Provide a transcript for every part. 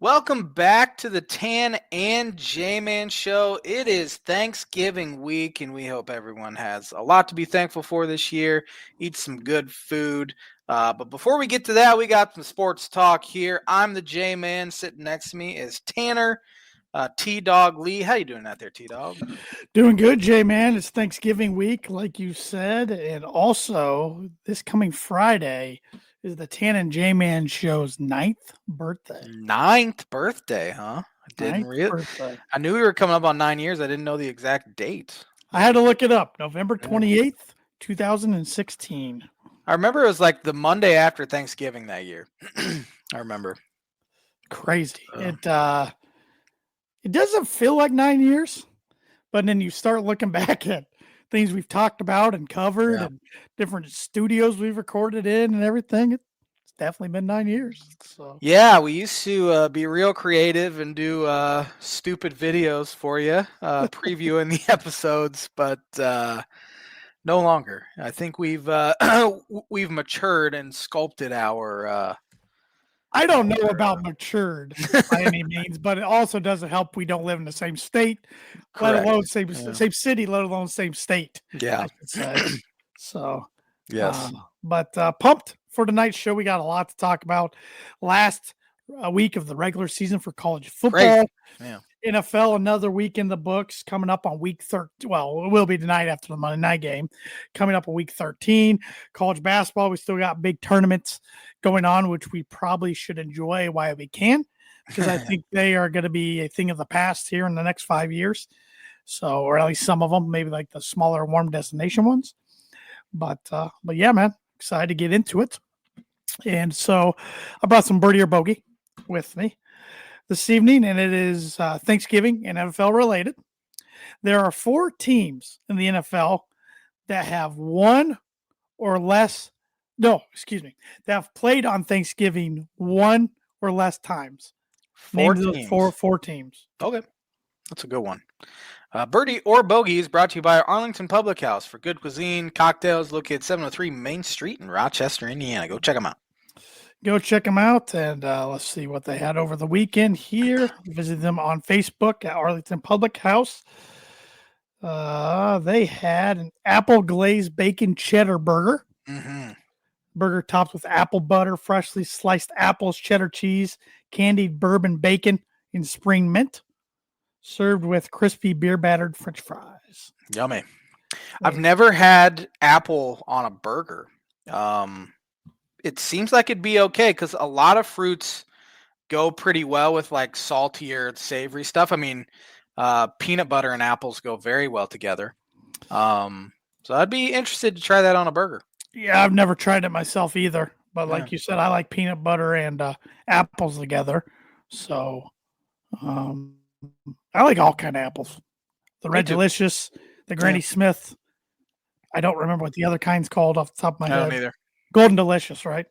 Welcome back to the Tan and J-Man Show. It is Thanksgiving week, and we hope everyone has a lot to be thankful for this year. Eat some good food. But before we get to that, we got some sports talk here. I'm the J-Man. Sitting next to me is Tanner, T-Dog Lee. How you doing out there, T-Dog? Doing good, J-Man. It's Thanksgiving week, like you said. And also, this coming Friday is the Tan and J-Man show's 9th birthday. 9th birthday, huh? Birthday. I knew we were coming up on 9 years. I didn't know the exact date. I had to look it up. November 28th, 2016. I remember it was like the Monday after Thanksgiving that year. I remember. Crazy. It doesn't feel like 9 years, but then you start looking back at things we've talked about and covered and different studios we've recorded in and everything. It's definitely been 9 years. So yeah, we used to be real creative and do stupid videos for you, previewing the episodes, but no longer. I think we've we've matured and sculpted our. I don't know about matured by any means, but it also doesn't help we don't live in the same state, let alone same city, let alone same state. Yeah. I should say. So yes, but pumped for tonight's show. We got a lot to talk about. Last week of the regular season for college football. Yeah. NFL, another week in the books, coming up on week 13. Well, it will be tonight after the Monday night game. Coming up on week 13. College basketball, we still got big tournaments going on, which we probably should enjoy while we can, because I think they are going to be a thing of the past here in the next 5 years. So, or at least some of them, maybe like the smaller warm destination ones. But yeah, man, excited to get into it. And so I brought some birdie or bogey with me this evening, and it is Thanksgiving and NFL related. There are 4 teams in the NFL that have that have played on Thanksgiving 1 or less times. 4 Name teams. Four teams. Okay, that's a good one. Birdie or Bogey is brought to you by Arlington Public House for good cuisine, cocktails, located 703 Main Street in Rochester, Indiana. Go check them out. Go check them out, and let's see what they had over the weekend here. Visit them on Facebook at Arlington Public House. They had an apple glazed bacon cheddar burger. Mm-hmm. Burger topped with apple butter, freshly sliced apples, cheddar cheese, candied bourbon bacon, and spring mint. Served with crispy beer battered French fries. Yummy. I've never had apple on a burger. It seems like it'd be okay because a lot of fruits go pretty well with like saltier, savory stuff. I mean, peanut butter and apples go very well together. So I'd be interested to try that on a burger. Yeah, I've never tried it myself either. But like you said, I like peanut butter and apples together. So I like all kind of apples. The Red Delicious, the Granny Smith. I don't remember what the other kind's called off the top of my head. I don't either. Golden Delicious, right?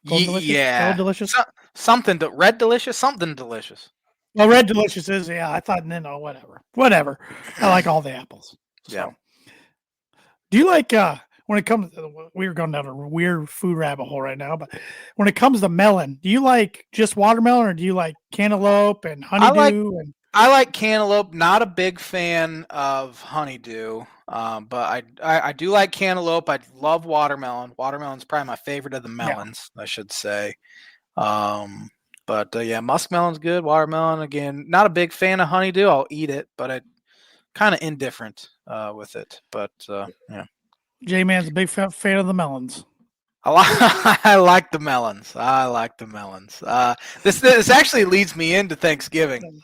Delicious? Yeah. Gold Delicious? Red Delicious? Something delicious. Well, Red Delicious is, I thought, whatever. I like all the apples. So. Yeah. Do you like, when it comes, we're going down a weird food rabbit hole right now, but when it comes to melon, do you like just watermelon or do you like cantaloupe and honeydew? I like cantaloupe, not a big fan of honeydew. But I do like cantaloupe. I love watermelon. Watermelon's probably my favorite of the melons, I should say. But muskmelon's good. Watermelon, again, not a big fan of honeydew. I'll eat it, but I'm kind of indifferent with it. But yeah. J-Man's a big fan of the melons. I like the melons. This actually leads me into Thanksgiving.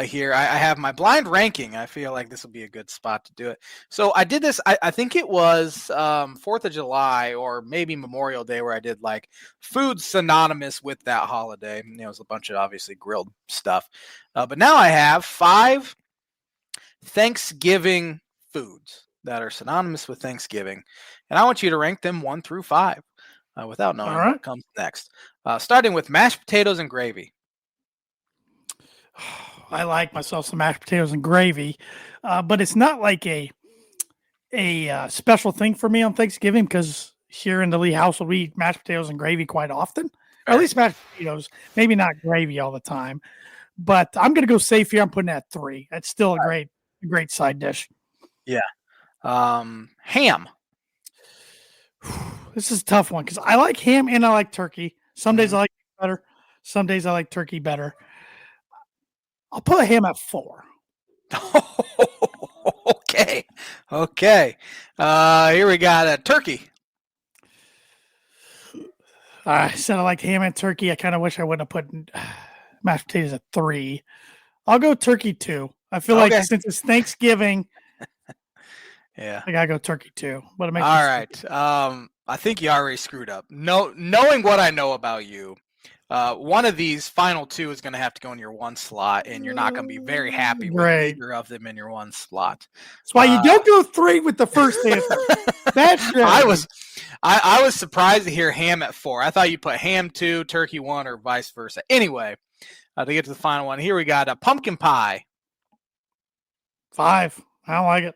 Here I have my blind ranking. I feel like this will be a good spot to do it. So I did this. I think it was 4th of July or maybe Memorial Day where I did like food synonymous with that holiday. It was a bunch of obviously grilled stuff. But now I have 5 Thanksgiving foods that are synonymous with Thanksgiving, and I want you to rank them 1 through 5 without knowing what comes next. Starting with mashed potatoes and gravy. I like myself some mashed potatoes and gravy, but it's not like a special thing for me on Thanksgiving because here in the Lee household we eat mashed potatoes and gravy quite often. Or at least mashed potatoes. Maybe not gravy all the time. But I'm going to go safe here. I'm putting that 3. That's still a great side dish. Yeah. Ham. This is a tough one because I like ham and I like turkey. Some days I like it better. Some days I like turkey better. I'll put ham at 4. Okay. Here we got a turkey. I said I like ham and turkey. I kind of wish I wouldn't have put mashed potatoes at 3. I'll go turkey 2. I feel like since it's Thanksgiving, yeah, I gotta go turkey 2. But it makes all right. I think you already screwed up. Knowing what I know about you, one of these final 2 is going to have to go in your 1 slot, and you're not going to be very happy with either of them in your 1 slot. That's why you don't go 3 with the first answer. That's right. I was surprised to hear ham at 4. I thought you put ham 2, turkey 1, or vice versa. Anyway, to get to the final one, here we got a pumpkin pie. 5. I don't like it.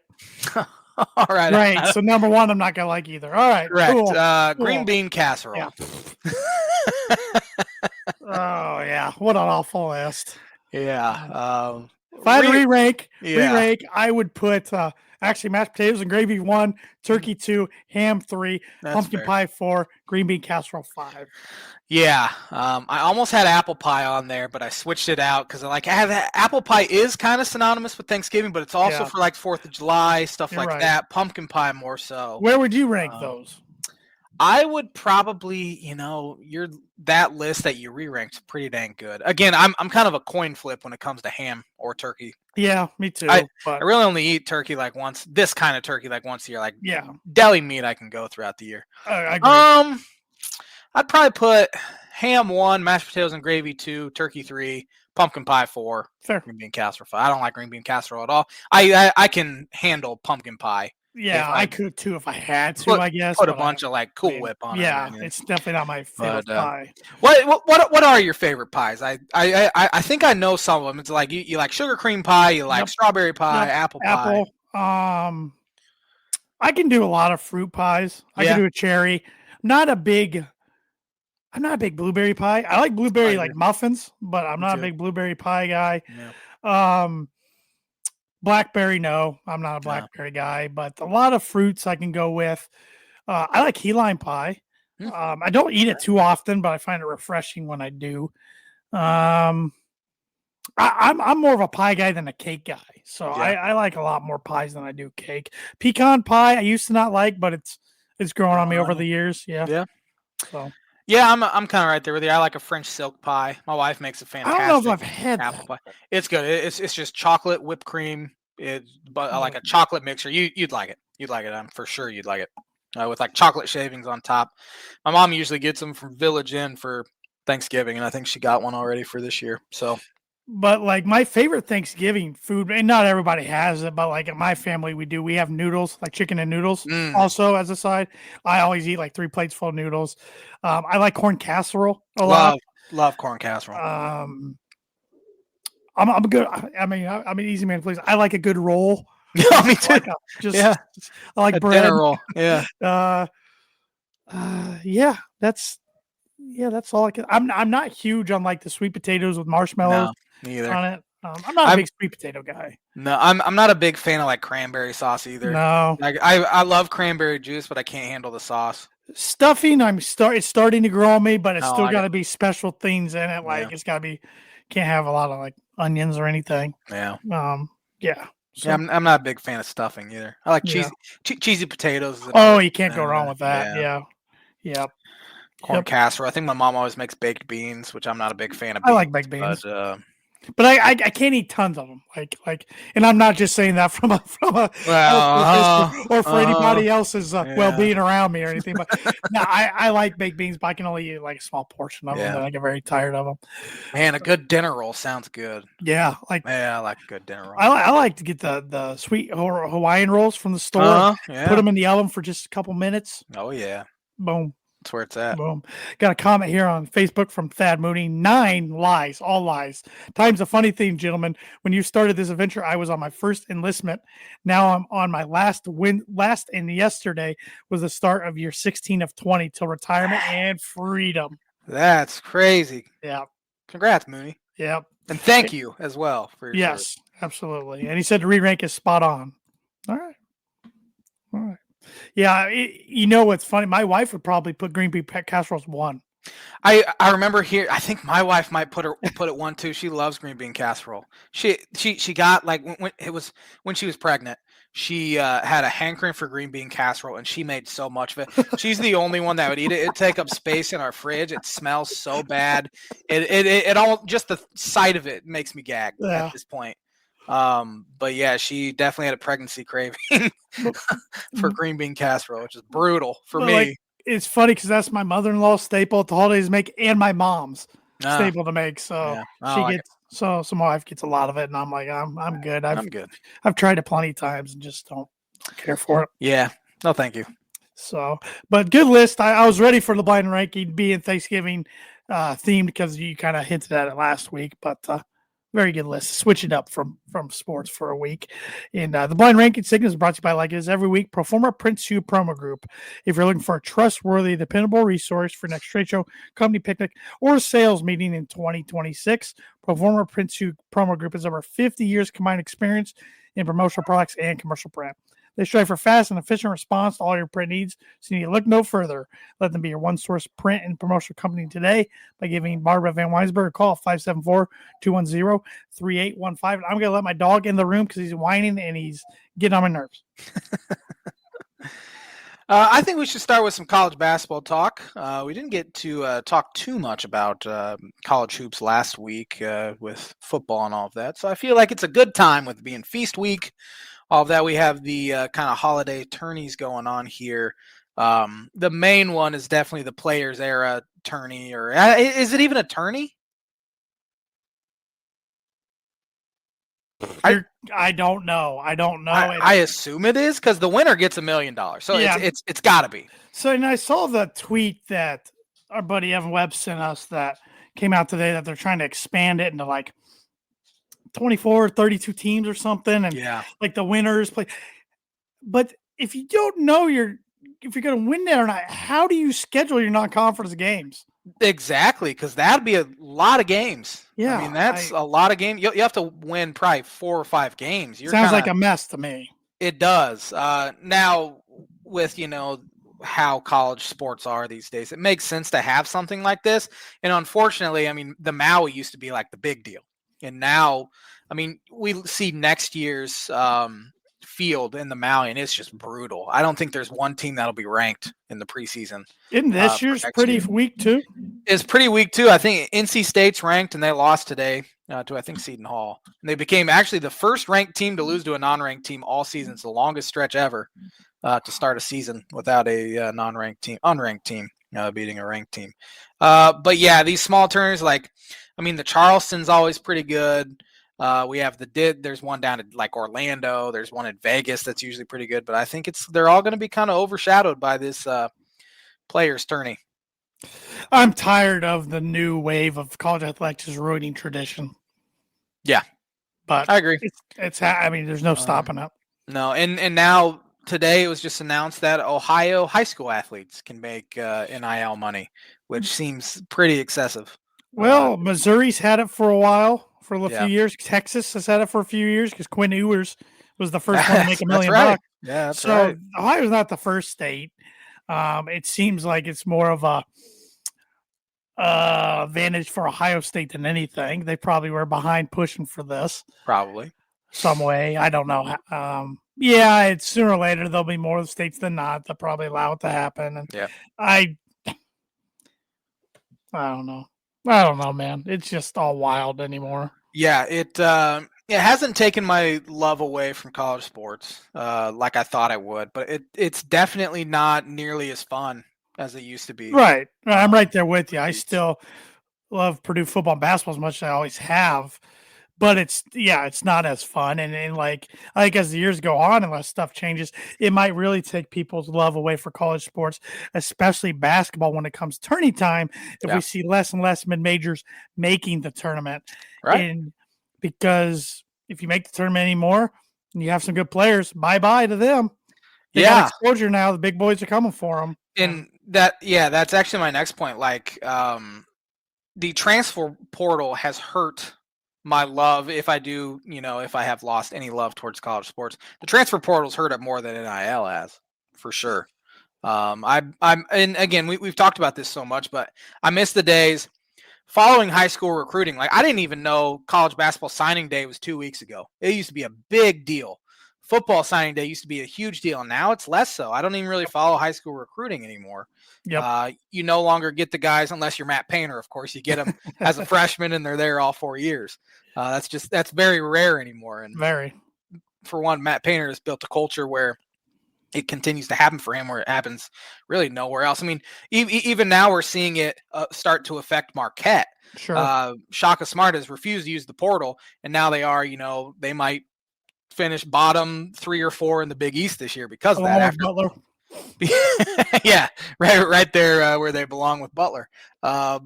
All right. Right. So number 1, I'm not gonna like either. All right. Correct. Cool. Green bean casserole. Yeah. Oh yeah. What an awful list. Yeah. If I had to re-rank, I would put actually mashed potatoes and gravy 1, turkey 2, ham 3, pumpkin pie 4, green bean casserole 5. Yeah. I almost had apple pie on there, but I switched it out because I have apple pie is kind of synonymous with Thanksgiving, but it's also for like 4th of July, stuff like that. Pumpkin pie more so. Where would you rank those? I would probably, that list that you re-ranked pretty dang good. Again, I'm kind of a coin flip when it comes to ham or turkey. Yeah, me too. I really only eat turkey like once. This kind of turkey like once a year. Like deli meat, I can go throughout the year. I agree. I'd probably put ham 1, mashed potatoes and gravy 2, turkey 3, pumpkin pie 4, green bean casserole 5. I don't like green bean casserole at all. I can handle pumpkin pie. Yeah, I could too if I had to. I guess put a bunch of like Cool Whip on it. Yeah, it's definitely not my favorite pie. What are your favorite pies? I think I know some of them. It's like you like sugar cream pie, you like strawberry pie, apple pie. I can do a lot of fruit pies. I can do a cherry. I'm not a big blueberry pie. I like blueberry like muffins, but I'm not a big blueberry pie guy. Yeah. Blackberry, no, I'm not a blackberry guy, but a lot of fruits I can go with. I like key lime pie. I don't eat it too often, but I find it refreshing when I do. I'm more of a pie guy than a cake guy, so I like a lot more pies than I do cake. Pecan pie I used to not like, but it's grown on me over the years. Yeah. So. Yeah, I'm kind of right there with you. I like a French silk pie. My wife makes a fantastic I don't know if I've had apple pie. It's good. It's just chocolate, whipped cream. But I like a chocolate mixer. You'd like it. You'd like it. I'm for sure you'd like it. With like chocolate shavings on top. My mom usually gets them from Village Inn for Thanksgiving, and I think she got one already for this year. So. But like my favorite Thanksgiving food, and not everybody has it, but like in my family, we have noodles, like chicken and noodles also as a side. I always eat like 3 plates full of noodles. I like corn casserole a lot. Love corn casserole. I'm good. I'm an easy man, please. I like a good roll. Yeah, me too. I like a bread. Dinner roll. Yeah. That's all I can. I'm not huge on like the sweet potatoes with marshmallows. Neither. On it. I'm not a big sweet potato guy. No, I'm not a big fan of like cranberry sauce either. No. Like I love cranberry juice, but I can't handle the sauce. Stuffing, it's starting to grow on me, but it's still got to be special things in it. Like it's got to be, can't have a lot of like onions or anything. Yeah. Yeah. So, yeah, I'm not a big fan of stuffing either. I like cheesy potatoes. You can't go wrong with that. Yeah. Yep. Corn casserole. I think my mom always makes baked beans, which I'm not a big fan of. Beans, I like baked beans, but I can't eat tons of them. Like, and I'm not just saying that from a or for anybody else's well-being around me or anything. But no, I like baked beans, but I can only eat like a small portion of them. And I get very tired of them. Man, a good dinner roll sounds good. Yeah, I like a good dinner roll. I like to get the sweet Hawaiian rolls from the store. Put them in the oven for just a couple minutes. Oh yeah, boom. That's where it's at. Boom. Got a comment here on Facebook from Thad Mooney. 9 lies, all lies. Time's a funny thing, gentlemen. When you started this adventure, I was on my first enlistment. Now I'm on my last, and yesterday was the start of year 16 of 20 till retirement and freedom. That's crazy. Yeah. Congrats, Mooney. Yep. And thank you as well for your Yes, service. absolutely. And he said the re-rank is spot on. All right. All right. Yeah. You know what's funny? My wife would probably put green bean casseroles 1. I remember here. I think my wife might put it 1 too. She loves green bean casserole. She got like when she was pregnant. She had a hankering for green bean casserole, and she made so much of it. She's the only one that would eat it. It'd take up space in our fridge. It smells so bad. It all just the sight of it makes me gag at this point. But yeah, she definitely had a pregnancy craving for green bean casserole, which is brutal for me. Like, it's funny because that's my mother-in-law's staple at the holidays make, and my mom's staple to make. So she gets so my wife gets a lot of it, and I'm like, I'm good. I'm good. I've tried it plenty of times and just don't care for it. Yeah. No, thank you. So, but good list. I was ready for the blind ranking being Thanksgiving themed because you kind of hinted at it last week, but very good list. Switch it up from sports for a week. And the blind ranking segment is brought to you by, like it is every week, Proforma Print Shoe Promo Group. If you're looking for a trustworthy, dependable resource for next trade show, company picnic, or sales meeting in 2026, Proforma Print Shoe Promo Group has over 50 years combined experience in promotional products and commercial print. They strive for fast and efficient response to all your print needs, so you need to look no further. Let them be your one-source print and promotional company today by giving Barbara Van Weisberg a call, 574-210-3815. I'm going to let my dog in the room because he's whining and he's getting on my nerves. I think we should start with some college basketball talk. We didn't get to talk too much about college hoops last week with football and all of that, so I feel like it's a good time with being feast week. All of that, we have the kind of holiday tourneys going on here. The main one is definitely the Players Era tourney, or is it even a tourney? I don't know. I don't know. I assume it is because the winner gets $1 million, so yeah. it's got to be. So, and I saw the tweet that our buddy Evan Webb sent us that came out today that they're trying to expand it into like 24, 32 teams or something, and like the winners play. But if you don't know if you're going to win that or not, how do you schedule your non-conference games? Exactly, because that'd be a lot of games. Yeah, I mean that's a lot of games. You have to win probably 4 or 5 games. Sounds like a mess to me. It does. Now with how college sports are these days, it makes sense to have something like this. And unfortunately, I mean the Maui used to be like the big deal. And now, I mean, we see next year's field in the Maui, and it's just brutal. I don't think there's one team that'll be ranked in the preseason. Isn't this year's pretty weak too? It's pretty weak too. I think NC State's ranked, and they lost today to, I think, Seton Hall. And they became actually the first ranked team to lose to a non-ranked team all season. It's the longest stretch ever to start a season without a unranked team beating a ranked team. But yeah, these small tournaments, the Charleston's always pretty good. We have there's one down at like Orlando. There's one at Vegas that's usually pretty good. But I think they're all going to be kind of overshadowed by this Players tourney. I'm tired of the new wave of college athletics ruining tradition. Yeah, but I agree. There's no stopping it. No, and now today it was just announced that Ohio high school athletes can make NIL money, which seems pretty excessive. Well, Missouri's had it for a while, for a few years. Texas has had it for a few years because Quinn Ewers was the first one to make $1 million. Right. Yeah, that's right. So Ohio's not the first state. It seems like it's more of a advantage for Ohio State than anything. They probably were behind pushing for this. Probably. Some way. I don't know. It's sooner or later there'll be more states than not. They'll probably allow it to happen. And I don't know. I don't know, man. It's just all wild anymore. Yeah, it hasn't taken my love away from college sports like I thought it would, but it's definitely not nearly as fun as it used to be. Right. I'm right there with you. I still love Purdue football and basketball as much as I always have, but it's not as fun. And I think as the years go on, unless stuff changes, it might really take people's love away for college sports, especially basketball when it comes tourney time. If we see less and less mid-majors making the tournament. Right. And because if you make the tournament anymore and you have some good players, bye-bye to them. They got exposure now. The big boys are coming for them. And That's actually my next point. Like, the transfer portal has hurt my love. If I have lost any love towards college sports, the transfer portal's hurt it more than NIL has, for sure. And again, we've talked about this so much, but I miss the days following high school recruiting. Like, I didn't even know college basketball signing day was 2 weeks ago. It used to be a big deal. Football signing day used to be a huge deal. Now it's less so. I don't even really follow high school recruiting anymore. Yep. You no longer get the guys unless you're Matt Painter. Of course, you get them as a freshman and they're there all 4 years. That's very rare anymore. And Very. For one, Matt Painter has built a culture where it continues to happen for him, where it happens really nowhere else. I mean, even now we're seeing it start to affect Marquette. Sure. Shaka Smart has refused to use the portal, and now they might finish bottom 3 or 4 in the Big East this year because of that. Butler. Yeah, right there where they belong with Butler. I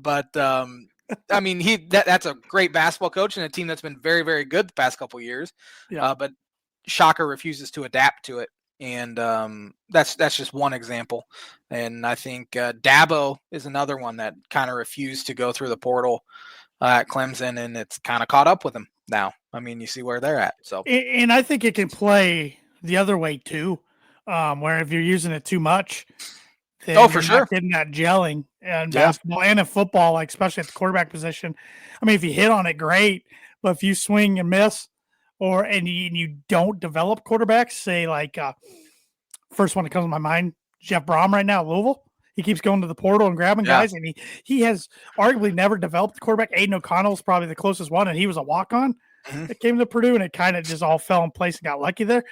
mean, that's a great basketball coach and a team that's been very, very good the past couple of years. Yeah. But Shaka refuses to adapt to it. And that's just one example. And I think Dabo is another one that kind of refused to go through the portal at Clemson, and it's kind of caught up with him now. I mean, you see where they're at. So, and I think it can play the other way too, where if you're using it too much, then for you're sure, not getting that gelling in basketball and in football, like especially at the quarterback position. I mean, if you hit on it, great, but if you swing and miss, and you don't develop quarterbacks, say like first one that comes to my mind, Jeff Brom right now, Louisville. He keeps going to the portal and grabbing guys, and he has arguably never developed a quarterback. Aiden O'Connell is probably the closest one, and he was a walk-on. It came to Purdue, and it kind of just all fell in place and got lucky there.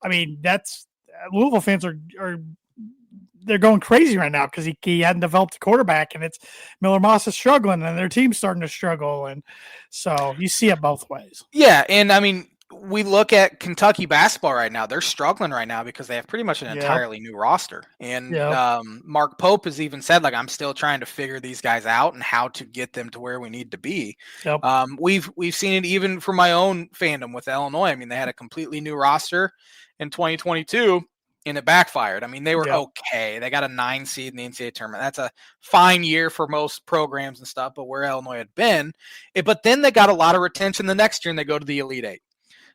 I mean, that's Louisville fans are they're going crazy right now because he hadn't developed a quarterback, and it's Miller Moss is struggling, and their team's starting to struggle, and so you see it both ways. Yeah, and I mean, we look at Kentucky basketball right now. They're struggling right now because they have pretty much an entirely new roster. And Mark Pope has even said, like, I'm still trying to figure these guys out and how to get them to where we need to be. Yep. We've seen it even for my own fandom with Illinois. I mean, they had a completely new roster in 2022. And it backfired. I mean, they were okay. They got a 9 seed in the NCAA tournament. That's a fine year for most programs and stuff, but where Illinois had been. But then they got a lot of retention the next year, and they go to the Elite Eight.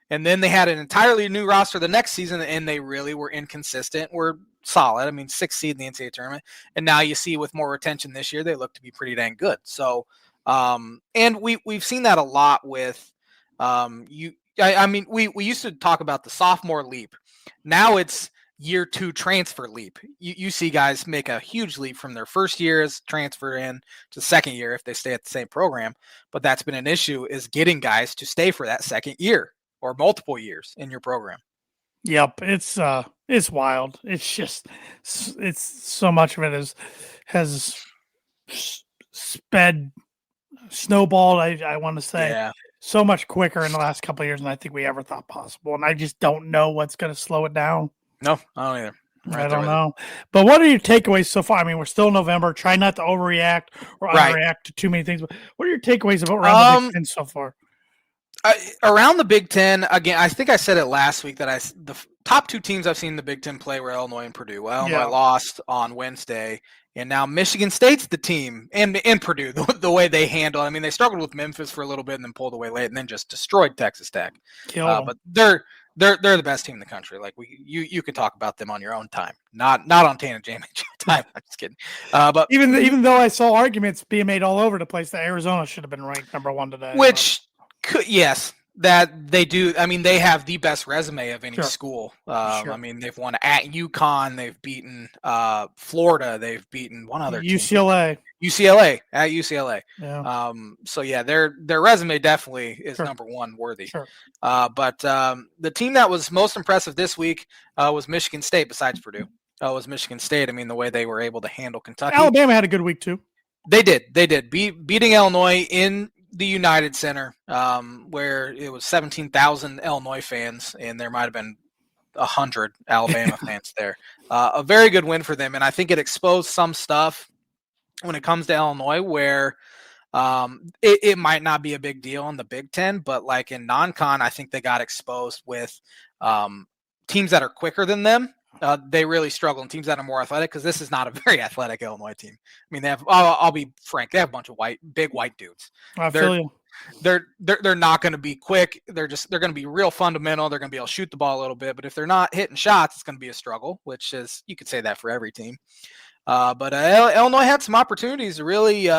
And then they had an entirely new roster the next season, and they really were inconsistent, were solid. I mean, 6th seed in the NCAA tournament. And now you see with more retention this year, they look to be pretty dang good. So, and we've seen that a lot with I mean, we used to talk about the sophomore leap. Now it's year 2 transfer leap. You see guys make a huge leap from their first year as transfer in to second year if they stay at the same program. But that's been an issue, is getting guys to stay for that second year or multiple years in your program. Yep. It's wild. It's just, it's so much of it has snowballed. I want to say so much quicker in the last couple of years than I think we ever thought possible. And I just don't know what's going to slow it down. No, I don't either. I don't know. But what are your takeaways so far? I mean, we're still in November. Try not to overreact or underreact to too many things. But what are your takeaways about around the Big Ten so far? Around the Big Ten, again, I think I said it last week that the top 2 teams I've seen in the Big Ten play were Illinois and Purdue. Well, Illinois lost on Wednesday, and now Michigan State's the team, and Purdue, the way they handle. I mean, they struggled with Memphis for a little bit and then pulled away late, and then just destroyed Texas Tech. But they're the best team in the country. Like, you could talk about them on your own time, not on Tana Jamie time. I'm just kidding. But even though I saw arguments being made all over the place that Arizona should have been ranked number 1 today, yes, that they do. I mean, they have the best resume of any school. I mean, they've won at UConn, they've beaten Florida, they've beaten one other UCLA. team. UCLA at UCLA. Yeah. So yeah, their resume definitely is number 1 worthy. Sure. But the team that was most impressive this week was Michigan State, besides Purdue. Was Michigan State. I mean, the way they were able to handle Kentucky. Alabama had a good week too. They did. Beating Illinois in the United Center, where it was 17,000 Illinois fans, and there might have been 100 Alabama fans there. A very good win for them, and I think it exposed some stuff when it comes to Illinois where it might not be a big deal in the Big Ten, but like in non-con, I think they got exposed with teams that are quicker than them they really struggle, and teams that are more athletic, because this is not a very athletic Illinois team. I mean, they have. I'll be frank, they have a bunch of big white dudes. I feel you. They're not going to be quick. They're going to be real fundamental. They're going to be able to shoot the ball a little bit, but if they're not hitting shots, it's going to be a struggle. Which is, you could say that for every team. But Illinois had some opportunities to really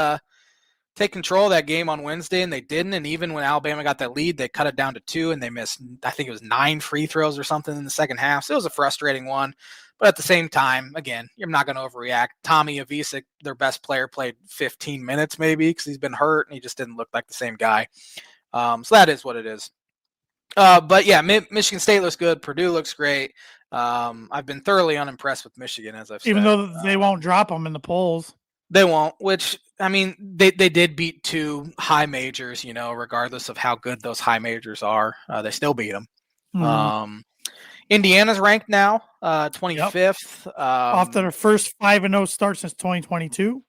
take control of that game on Wednesday, and they didn't. And even when Alabama got that lead, they cut it down to 2, and they missed, I think it was 9 free throws or something in the second half. So it was a frustrating one. But at the same time, again, you're not going to overreact. Tommy Avicic, their best player, played 15 minutes maybe because he's been hurt, and he just didn't look like the same guy. So that is what it is. But yeah, Michigan State looks good. Purdue looks great. I've been thoroughly unimpressed with Michigan, as I've said. Even though they won't drop them in the polls. They won't, which, I mean, they did beat 2 high majors, regardless of how good those high majors are. They still beat them. Mm-hmm. Indiana's ranked now, 25th. Yep. Off their first 5-0 start since 2022.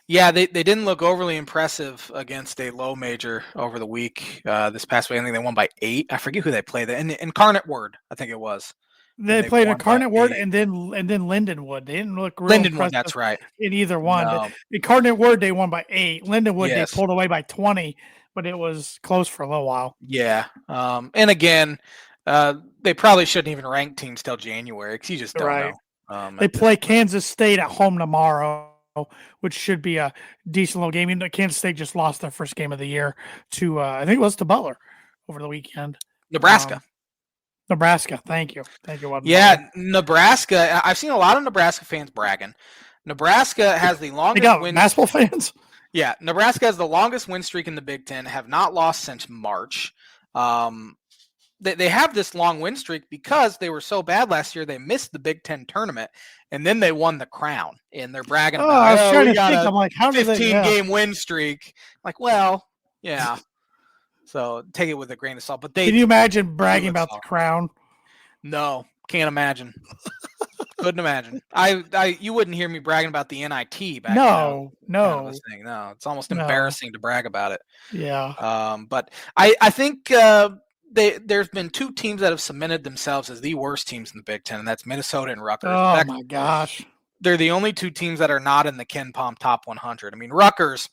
Yeah, they didn't look overly impressive against a low major over the week. This past week, I think they won by 8. I forget who they played. Incarnate Word, I think it was. They played Incarnate Word and then Lindenwood. They didn't look real Lindenwood, that's right. In either one. No. Incarnate Word, they won by 8. Lindenwood, yes. They pulled away by 20, but it was close for a little while. Yeah. And again, they probably shouldn't even rank teams till January because you just don't know. They play Kansas State at home tomorrow, which should be a decent little game. Kansas State just lost their first game of the year to, I think it was to Butler over the weekend. Nebraska. Thank you. Yeah, Nebraska. I've seen a lot of Nebraska fans bragging. Nebraska has the longest win. Basketball fans? Yeah, Nebraska has the longest win streak in the Big Ten, have not lost since March. They have this long win streak because they were so bad last year, they missed the Big Ten tournament, and then they won the crown. And they're bragging about, I was trying to think. I'm like, how 15-game win streak. Like, well, yeah. So take it with a grain of salt. But can you imagine bragging about the crown? No, can't imagine. Couldn't imagine. You wouldn't hear me bragging about the NIT back. No. No, it's almost embarrassing to brag about it. Yeah. But I think there's been 2 teams that have cemented themselves as the worst teams in the Big Ten, and that's Minnesota and Rutgers. Oh my gosh. They're the only 2 teams that are not in the Ken Pom top 100. I mean, Rutgers.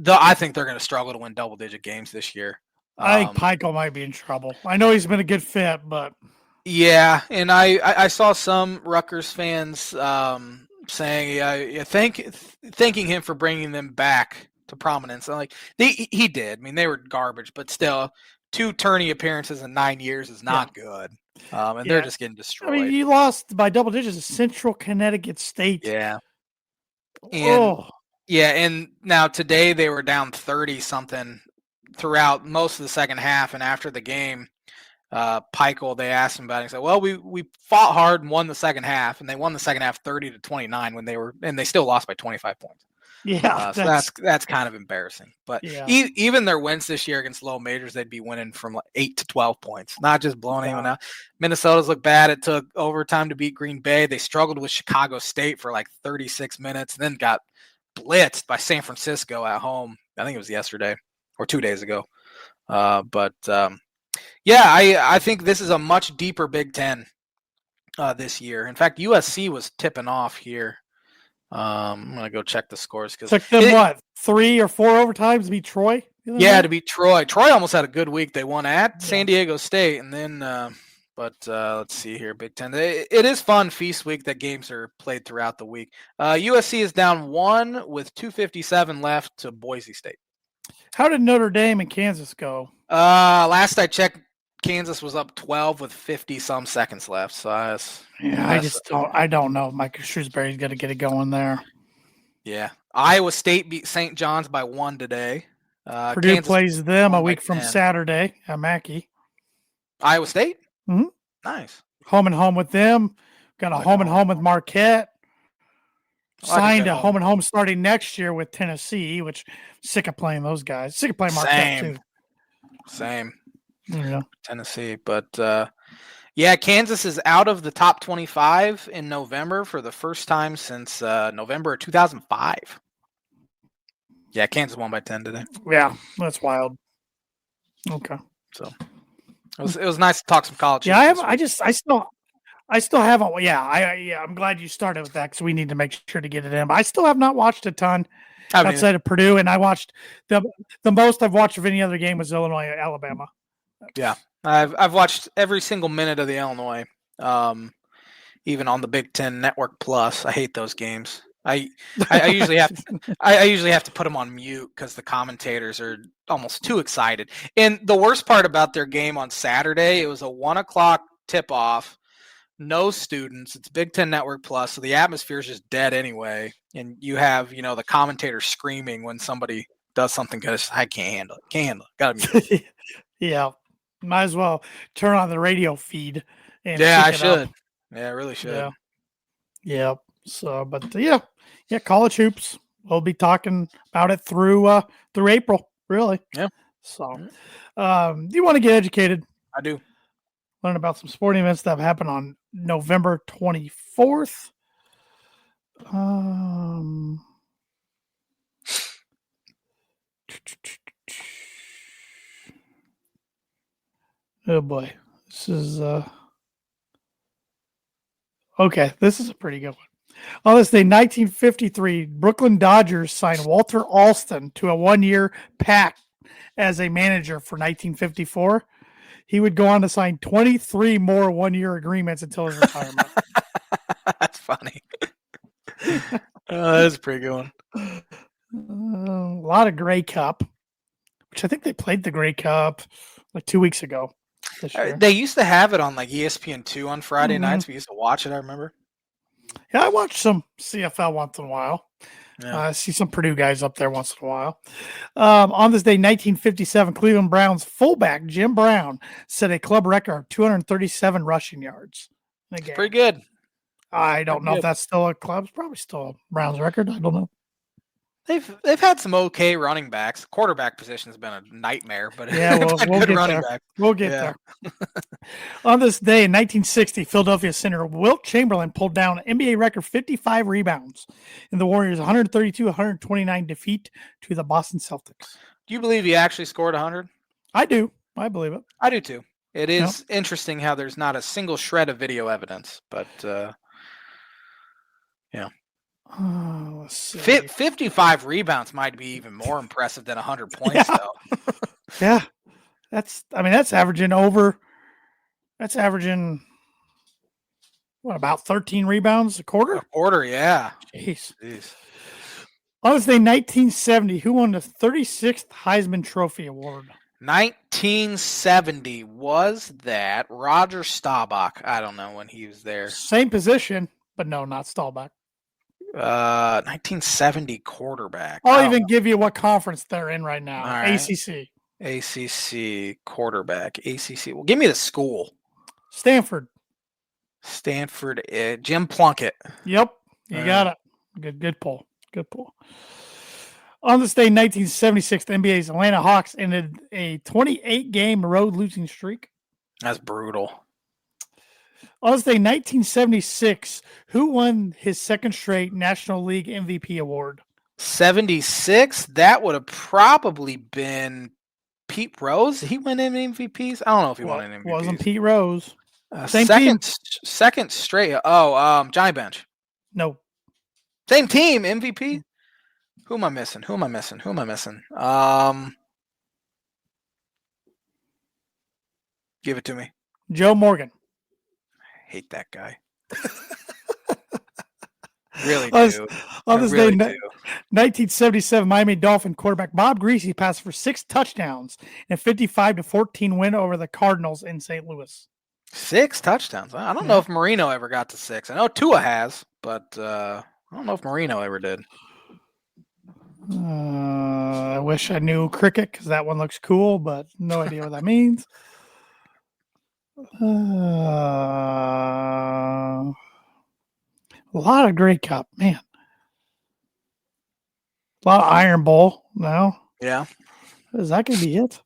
I think they're going to struggle to win double-digit games this year. I think Pico might be in trouble. I know he's been a good fit, but yeah, and I saw some Rutgers fans saying, thanking him for bringing them back to prominence. I'm like, he did. I mean, they were garbage, but still, 2 tourney appearances in 9 years is not good. And they're just getting destroyed. I mean, you lost by double digits to Central Connecticut State. Yeah. Yeah, and now today they were down 30-something throughout most of the second half, and after the game, Pikel, they asked him about it. He said, well, we fought hard and won the second half, and they won the second half 30-29 and they still lost by 25 points. Yeah. So that's kind of embarrassing. But even their wins this year against low majors, they'd be winning from 8 to 12 points, not just blowing anyone out. Minnesota's looked bad. It took overtime to beat Green Bay. They struggled with Chicago State for like 36 minutes, and then got blitzed by San Francisco at home. I think it was yesterday or 2 days ago. I think this is a much deeper Big Ten this year. In fact, USC was tipping off here. I'm going to go check the scores. Took them 3 or 4 overtimes to beat Troy? Yeah, to beat Troy. Troy almost had a good week. They won at San Diego State, and then let's see here, Big Ten. It is fun feast week that games are played throughout the week. USC is down 1 with 2:57 left to Boise State. How did Notre Dame and Kansas go? Last I checked, Kansas was up 12 with 50-some seconds left. So I don't know. Mike Shrewsbury's going to get it going there. Yeah. Iowa State beat St. John's by 1 today. Purdue Kansas plays them a week from 10. Saturday at Mackey. Iowa State? Mm-hmm. Nice. Home and home with them. Got a home and home with Marquette. Signed a home and home starting next year with Tennessee, which sick of playing those guys. Sick of playing Marquette too. Same. Yeah. Tennessee. But Kansas is out of the top 25 in November for the first time since November of 2005. Yeah, Kansas won by 10 today. Yeah, that's wild. Okay. So it was nice to talk some college. Yeah, I still haven't. Yeah, I'm glad you started with that because we need to make sure to get it in. But I still have not watched a ton outside of Purdue, and I watched the most I've watched of any other game was Illinois Alabama. Yeah, I've watched every single minute of the Illinois, even on the Big Ten Network Plus. I hate those games. I usually have to put them on mute because the commentators are almost too excited. And the worst part about their game on Saturday, it was a 1:00 tip off. No students. It's Big Ten Network Plus, so the atmosphere is just dead anyway. And you have, the commentator screaming when somebody does something because I can't handle it. Can't handle it. Gotta mute. Yeah, might as well turn on the radio feed. And yeah, I should. Yeah, I really should. Yeah. So, but yeah, college hoops. We'll be talking about it through April, really. Yeah. So, do you want to get educated? I do. Learn about some sporting events that happen on November 24th. Oh boy, this is okay. This is a pretty good one. On this day, 1953, Brooklyn Dodgers signed Walter Alston to a 1-year pact as a manager for 1954. He would go on to sign 23 more 1-year agreements until his retirement. That's funny. That's a pretty good one. A lot of Grey Cup, which I think they played the Grey Cup like 2 weeks ago. This year. They used to have it on like ESPN2 on Friday nights. We used to watch it, I remember. Yeah, I watch some CFL once in a while. Yeah. I see some Purdue guys up there once in a while. On this day, 1957, Cleveland Browns fullback Jim Brown set a club record of 237 rushing yards in a game. Pretty good. I don't know if that's still a club. It's probably still a Browns record. I don't know. They've had some okay running backs. Quarterback position has been a nightmare, but yeah, we'll get there. Back. We'll get there. On this day in 1960, Philadelphia center Wilt Chamberlain pulled down an NBA record 55 rebounds in the Warriors' 132-129 defeat to the Boston Celtics. Do you believe he actually scored 100? I do. I believe it. I do too. It is interesting how there's not a single shred of video evidence, but yeah. Let's see. 55 rebounds might be even more impressive than 100 points, though. Yeah. That's averaging what, about 13 rebounds a quarter? A quarter, yeah. Jeez. On this day, 1970, who won the 36th Heisman Trophy Award? 1970, was that Roger Staubach? I don't know when he was there. Same position, but no, not Staubach. 1970 quarterback. I'll even give you what conference they're in right now. Right. ACC. ACC quarterback. ACC. Well, give me the school. Stanford. Jim Plunkett. Yep, you got it. Good pull. On this day, 1976, the NBA's Atlanta Hawks ended a 28-game road losing streak. That's brutal. On this day, 1976, who won his second straight National League MVP award? 76? That would have probably been Pete Rose. He won MVPs? I don't know if he won an MVP. Wasn't Pete Rose. Second straight. Johnny Bench. No. Same team, MVP? Who am I missing? Give it to me. Joe Morgan. Hate that guy. Really do. On this day, 1977, Miami Dolphin quarterback Bob Greasy passed for 6 touchdowns in a 55-14 win over the Cardinals in St. Louis. 6 touchdowns. I don't know if Marino ever got to 6. I know Tua has, but I don't know if Marino ever did. I wish I knew cricket because that one looks cool, but no idea what that means. A lot of Grey Cup, man. A lot of Iron Bowl now. Yeah. Is that going to be it?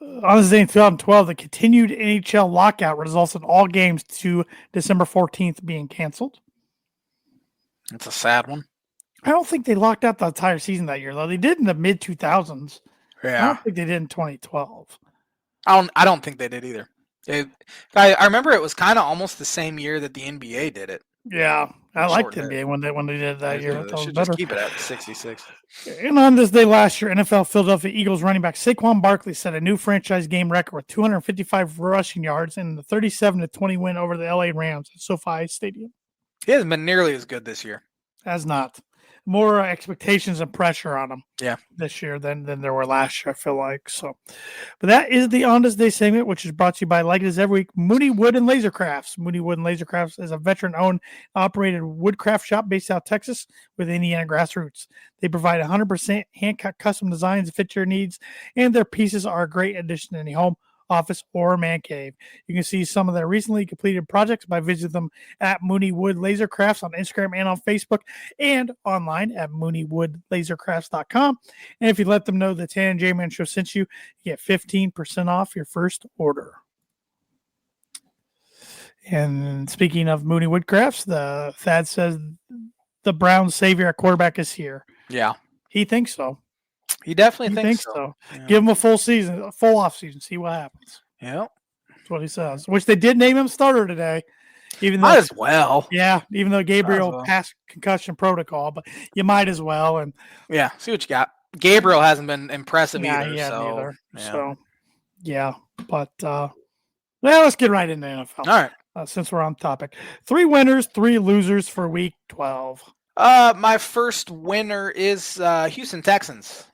On this day in 2012, the continued NHL lockout results in all games to December 14th being canceled. It's a sad one. I don't think they locked out the entire season that year, though. They did in the mid-2000s. Yeah. I don't think they did in 2012. I don't think they did either. I remember it was kind of almost the same year that the NBA did it. Yeah, I liked the Shortened NBA when they did it that year. I They thought it should was just better. keep it at 66. And on this day last year, NFL Philadelphia Eagles running back Saquon Barkley set a new franchise game record with 255 rushing yards in the 37-20 win over the LA Rams at SoFi Stadium. He hasn't been nearly as good this year. Has not. More expectations and pressure on him this year than there were last year, I feel like. So, but that is the On This Day segment, which is brought to you by, like it is every week, Mooney Wood and Laser Crafts. Mooney Wood and Laser Crafts is a veteran-owned, operated woodcraft shop based out of Texas with Indiana grassroots. They provide 100% hand-cut custom designs that fit your needs, and their pieces are a great addition to any home, office, or man cave. You can see some of their recently completed projects by visiting them at Mooney Wood Laser Crafts on Instagram and on Facebook, and online at mooneywoodlasercrafts.com. And if you let them know the Tan and J-Man Show sent you, you get 15% off your first order. And speaking of Mooney Woodcrafts, the Thad says the Browns' savior at quarterback is here. Yeah. He thinks so. He definitely thinks so. Yeah. Give him a full season, a full off season, see what happens. Yeah. That's what he says. Which they did name him starter today. Even though, might as well. Yeah, even though Gabriel passed concussion protocol, but you might as well. And yeah, see what you got. Gabriel hasn't been impressive either. Yeah. So, yeah. But well, let's get right into NFL. All right. Since we're on topic. 3 winners, 3 losers for week 12. My first winner is Houston Texans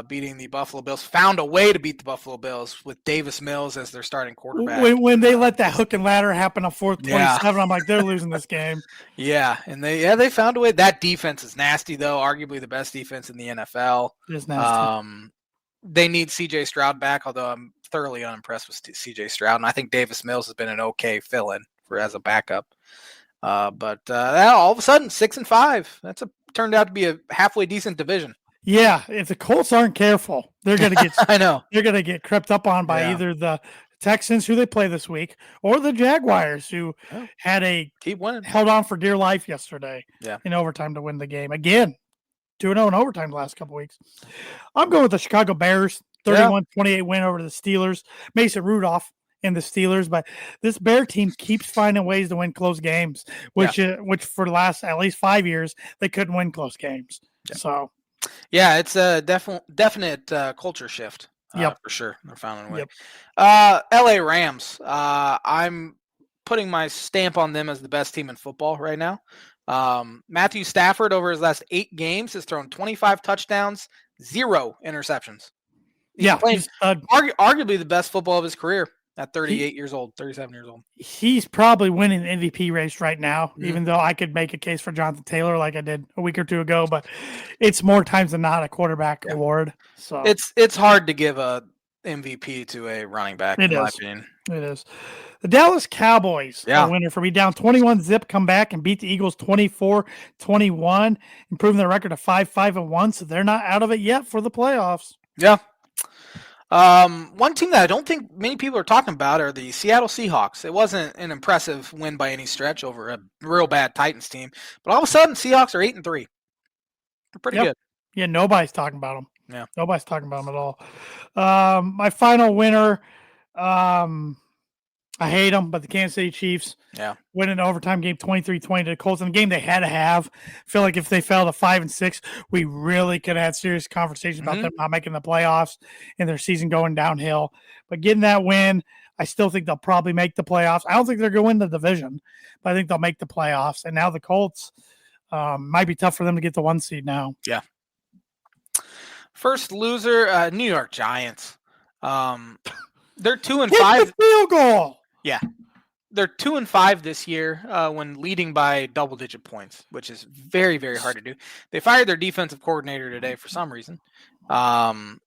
beating the Buffalo Bills. Found a way to beat the Buffalo Bills with Davis Mills as their starting quarterback. When they let that hook and ladder happen on 4th 27, I'm like, they're losing this game. Yeah, and they found a way. That defense is nasty, though. Arguably the best defense in the NFL. It is nasty. They need C.J. Stroud back, although I'm thoroughly unimpressed with C.J. Stroud, and I think Davis Mills has been an okay fill-in as a backup. But all of a sudden, 6-5. That's turned out to be a halfway decent division. Yeah, if the Colts aren't careful, they're going to get. I know they're going to get crept up on by either the Texans, who they play this week, or the Jaguars, who had held on for dear life yesterday in overtime to win the game again. 2-0 in overtime the last couple weeks. I'm going with the Chicago Bears, 31-28 win over the Steelers. Mason Rudolph and the Steelers, but this Bear team keeps finding ways to win close games, which for the last at least 5 years they couldn't win close games. Yeah. So, it's a definite culture shift. For sure. They're finding a way. LA Rams. I'm putting my stamp on them as the best team in football right now. Matthew Stafford over his last 8 games has thrown 25 touchdowns, 0 interceptions. He's playing arguably the best football of his career. At 37 years old. He's probably winning the MVP race right now, even though I could make a case for Jonathan Taylor like I did a week or 2 ago, but it's more times than not a quarterback award. So it's hard to give a MVP to a running back, in my opinion. It is. The Dallas Cowboys are winner for me. Down 21-0, come back and beat the Eagles 24-21, improving their record to 5-5-1, so they're not out of it yet for the playoffs. Yeah. One team that I don't think many people are talking about are the Seattle Seahawks. It wasn't an impressive win by any stretch over a real bad Titans team, but all of a sudden Seahawks are 8-3. They're pretty good. Yeah, nobody's talking about them. Yeah, nobody's talking about them at all. My final winner, I hate them, but the Kansas City Chiefs win an overtime game 23-20 to the Colts in a game they had to have. I feel like if they fell to 5-6, we really could have had serious conversations about them not making the playoffs and their season going downhill. But getting that win, I still think they'll probably make the playoffs. I don't think they're going to win the division, but I think they'll make the playoffs. And now the Colts might be tough for them to get the 1 seed now. Yeah. First loser, New York Giants. They're 2-5. The field goal. Yeah. They're 2-5 this year when leading by double-digit points, which is very, very hard to do. They fired their defensive coordinator today for some reason. Jameis,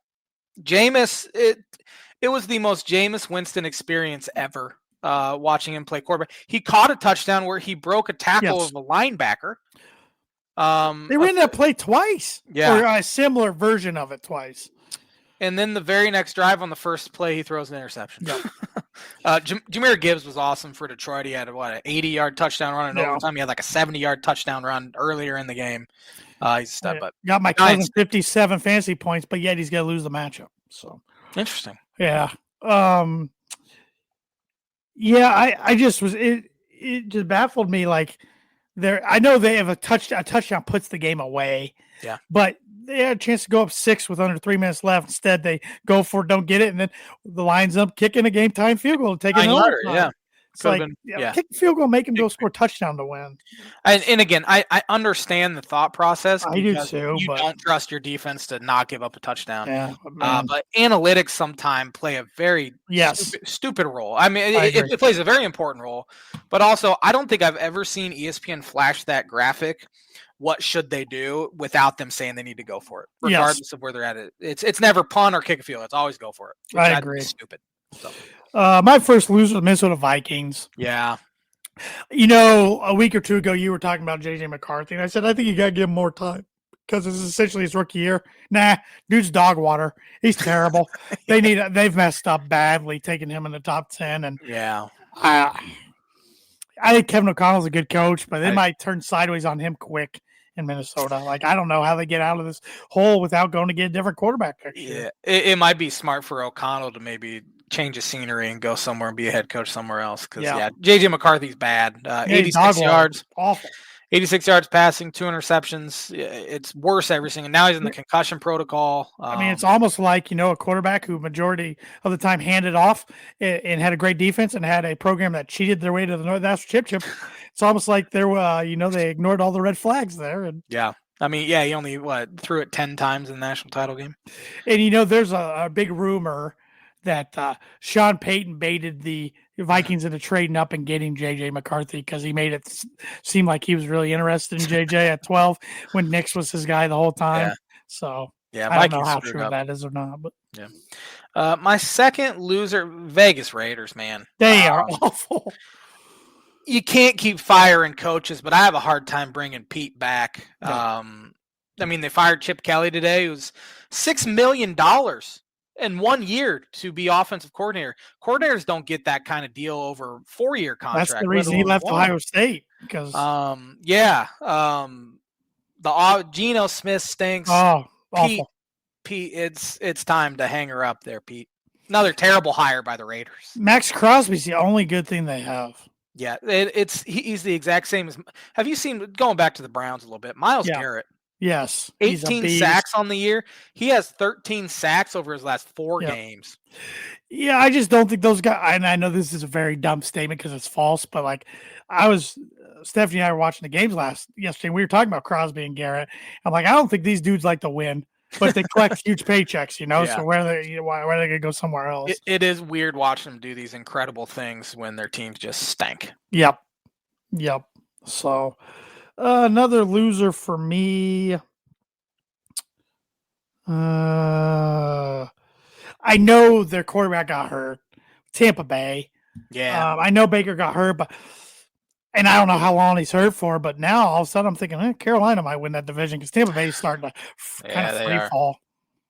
it was the most Jameis Winston experience ever watching him play quarterback. He caught a touchdown where he broke a tackle of a linebacker. They ran that play twice. Yeah. Or a similar version of it twice. And then the very next drive on the first play, he throws an interception. Yep. Jahmyr Gibbs was awesome for Detroit. He had an 80-yard touchdown run in overtime. He had like a 70-yard touchdown run earlier in the game. He's a stud. But got my cousin 57 fantasy points, but yet he's going to lose the matchup. So interesting. Yeah. Yeah, I just was it just baffled me. Like I know they have a touchdown puts the game away. Yeah. But they had a chance to go up 6 with under 3 minutes left. Instead, they go for it, don't get it, and then the Lions up kicking a game time field goal, taking an overtime. Yeah. It's like, kick the field goal, make him go score a touchdown to win. And again, I understand the thought process. I do too. You don't trust your defense to not give up a touchdown. Yeah, but analytics sometimes play a very stupid role. I mean, it plays a very important role. But also, I don't think I've ever seen ESPN flash that graphic. What should they do without them saying they need to go for it, regardless of where they're at? It's never punt or kick a field. It's always go for it. I agree. Stupid. So. My first loser, the Minnesota Vikings. Yeah. A week or two ago, you were talking about JJ McCarthy, and I said I think you got to give him more time because it's essentially his rookie year. Nah, dude's dog water. He's terrible. They've messed up badly taking him in the top 10, and I think Kevin O'Connell's a good coach, but they might turn sideways on him quick in Minnesota. Like, I don't know how they get out of this hole without going to get a different quarterback next year. Yeah, it might be smart for O'Connell to maybe change the scenery and go somewhere and be a head coach somewhere else. Because, JJ McCarthy's bad. 86 yards. Awful. 86 yards passing, 2 interceptions. It's worse everything. And now he's in the concussion protocol. It's almost like, a quarterback who majority of the time handed off and had a great defense and had a program that cheated their way to the North National Championship. It's almost like they ignored all the red flags there. And yeah. I mean, he only threw it 10 times in the national title game. And there's a big rumor that Sean Payton baited the Vikings into trading up and getting J.J. McCarthy because he made it seem like he was really interested in J.J. at 12 when Nix was his guy the whole time. Yeah. So I don't know how true that is or not. But my second loser, Vegas Raiders, man. They are awful. You can't keep firing coaches, but I have a hard time bringing Pete back. Yeah. They fired Chip Kelly today. It was $6 million in 1 year to be offensive coordinator. Coordinators don't get that kind of deal over 4-year contract. That's the reason he left Ohio State. Because Geno Smith stinks. Oh, awful. Pete, it's time to hang her up there, Pete. Another terrible hire by the Raiders. Max Crosby's the only good thing they have. Yeah, he's the exact same as. Have you seen, going back to the Browns a little bit, Myles Garrett? Yes. 18 sacks on the year. He has 13 sacks over his last 4 games. Yeah, I just don't think those guys, and I know this is a very dumb statement because it's false, but Stephanie and I were watching the games yesterday, and we were talking about Crosby and Garrett. I'm like, I don't think these dudes like to win, but they collect huge paychecks, so why are they going to go somewhere else? It is weird watching them do these incredible things when their teams just stank. Yep. So, another loser for me. I know their quarterback got hurt. Tampa Bay. Yeah. I know Baker got hurt, and I don't know how long he's hurt for, but now all of a sudden I'm thinking Carolina might win that division because Tampa Bay is starting to kind of free fall.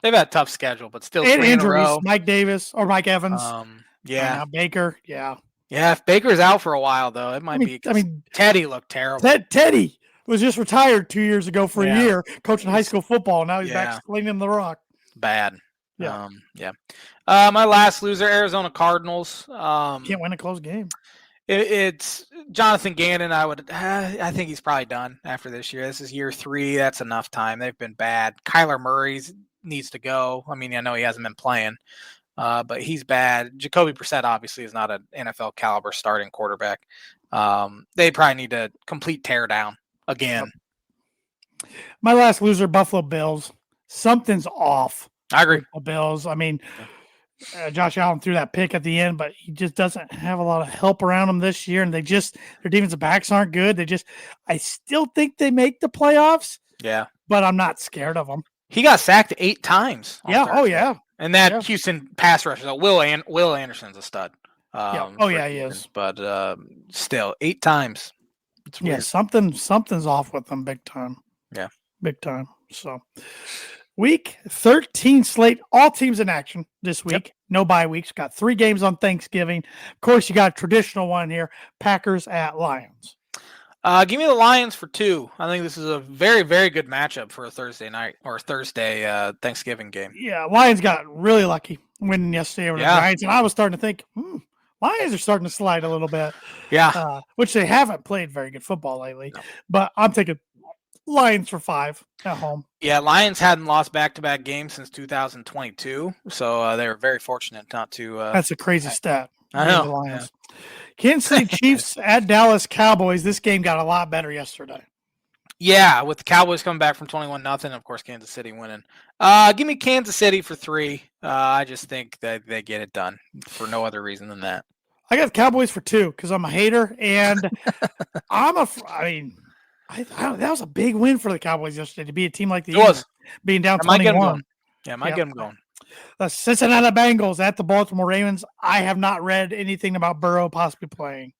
They've had a tough schedule, but still and 3 injuries, in a row. Mike Davis or Mike Evans. Baker. Yeah. Yeah. If Baker's out for a while, though, it might be. Teddy looked terrible. Teddy was just retired 2 years ago for a year coaching high school football. Now he's back slinging the rock. Bad. Yeah. My last loser, Arizona Cardinals. Can't win a close game. It's Jonathan Gannon. I think he's probably done after this year. This is year 3. That's enough time. They've been bad. Kyler Murray needs to go. I know he hasn't been playing, but he's bad. Jacoby Brissett obviously is not an NFL caliber starting quarterback. They probably need a complete teardown again. My last loser, Buffalo Bills. Something's off. I agree. The Bills. Josh Allen threw that pick at the end, but he just doesn't have a lot of help around him this year. And their defensive backs aren't good. I still think they make the playoffs. Yeah. But I'm not scared of them. He got sacked 8 times. Yeah. Thursday. Oh, yeah. And that Houston pass rusher, Will Anderson's a stud. He is. But still, 8 times. It's weird. Something's off with them big time. Yeah. Big time. So, week 13 slate, all teams in action this week. Yep. No bye weeks. Got 3 games on Thanksgiving. Of course, you got a traditional one here, Packers at Lions. Give me the Lions for 2. I think this is a very, very good matchup for a Thursday night or Thursday Thanksgiving game. Yeah, Lions got really lucky winning yesterday over the Yeah. Giants, and I was starting to think, Lions are starting to slide a little bit. Yeah. Which they haven't played very good football lately. No. But I'm taking Lions for 5 at home. Yeah, Lions hadn't lost back-to-back games since 2022, so they were very fortunate not to. That's a crazy stat. I know. The Lions. Kansas City Chiefs at Dallas Cowboys. This game got a lot better yesterday. Yeah, with the Cowboys coming back from 21-0, of course, Kansas City winning. Give me Kansas City for 3. I just think that they get it done for no other reason than that. I got the Cowboys for 2 because I'm a hater, and that was a big win for the Cowboys yesterday to be a team like the Eagles, being down 21. Yeah, might get them going. The Cincinnati Bengals at the Baltimore Ravens. I have not read anything about Burrow possibly playing.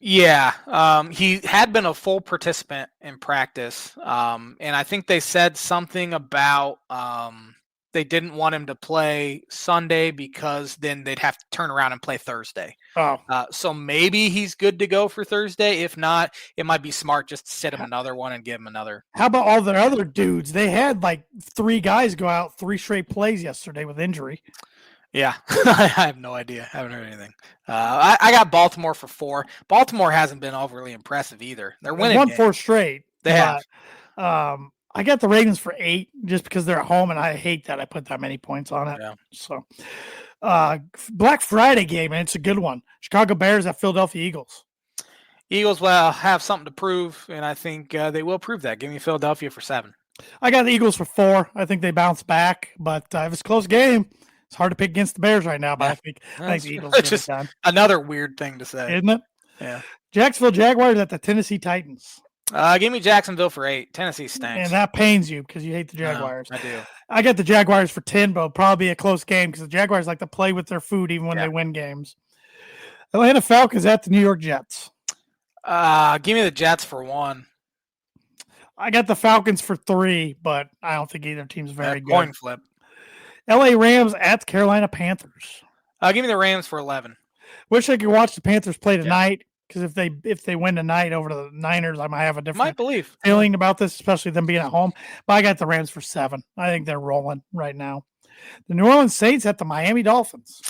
Yeah, he had been a full participant in practice, and I think they said something about they didn't want him to play Sunday because then they'd have to turn around and play Thursday. Oh, so maybe he's good to go for Thursday. If not, it might be smart just to sit him another one and give him another. How about all their other dudes? They had like 3 guys go out 3 straight plays yesterday with injury. Yeah, I have no idea. I haven't heard anything. I got Baltimore for 4. Baltimore hasn't been overly impressive either. They're winning. Won 4 straight. They have. I got the Ravens for 8 just because they're at home, and I hate that I put that many points on it. Yeah. So, Black Friday game, and it's a good one. Chicago Bears at Philadelphia Eagles. Eagles will have something to prove, and I think they will prove that. Give me Philadelphia for 7. I got the Eagles for 4. I think they bounce back, but if it's a close game, it's hard to pick against the Bears right now, but I think the Eagles get it done. Another weird thing to say. Isn't it? Yeah. Jacksonville Jaguars at the Tennessee Titans. Give me Jacksonville for 8. Tennessee stinks. And that pains you because you hate the Jaguars. No, I do. I got the Jaguars for 10, but it'll probably be a close game because the Jaguars like to play with their food even when they win games. Atlanta Falcons at the New York Jets. Give me the Jets for 1. I got the Falcons for 3, but I don't think either team's very good. Coin flip. LA Rams at the Carolina Panthers. Give me the Rams for 11. Wish I could watch the Panthers play tonight because if they win tonight over the Niners, I might have a different feeling about this, especially them being at home. But I got the Rams for 7. I think they're rolling right now. The New Orleans Saints at the Miami Dolphins.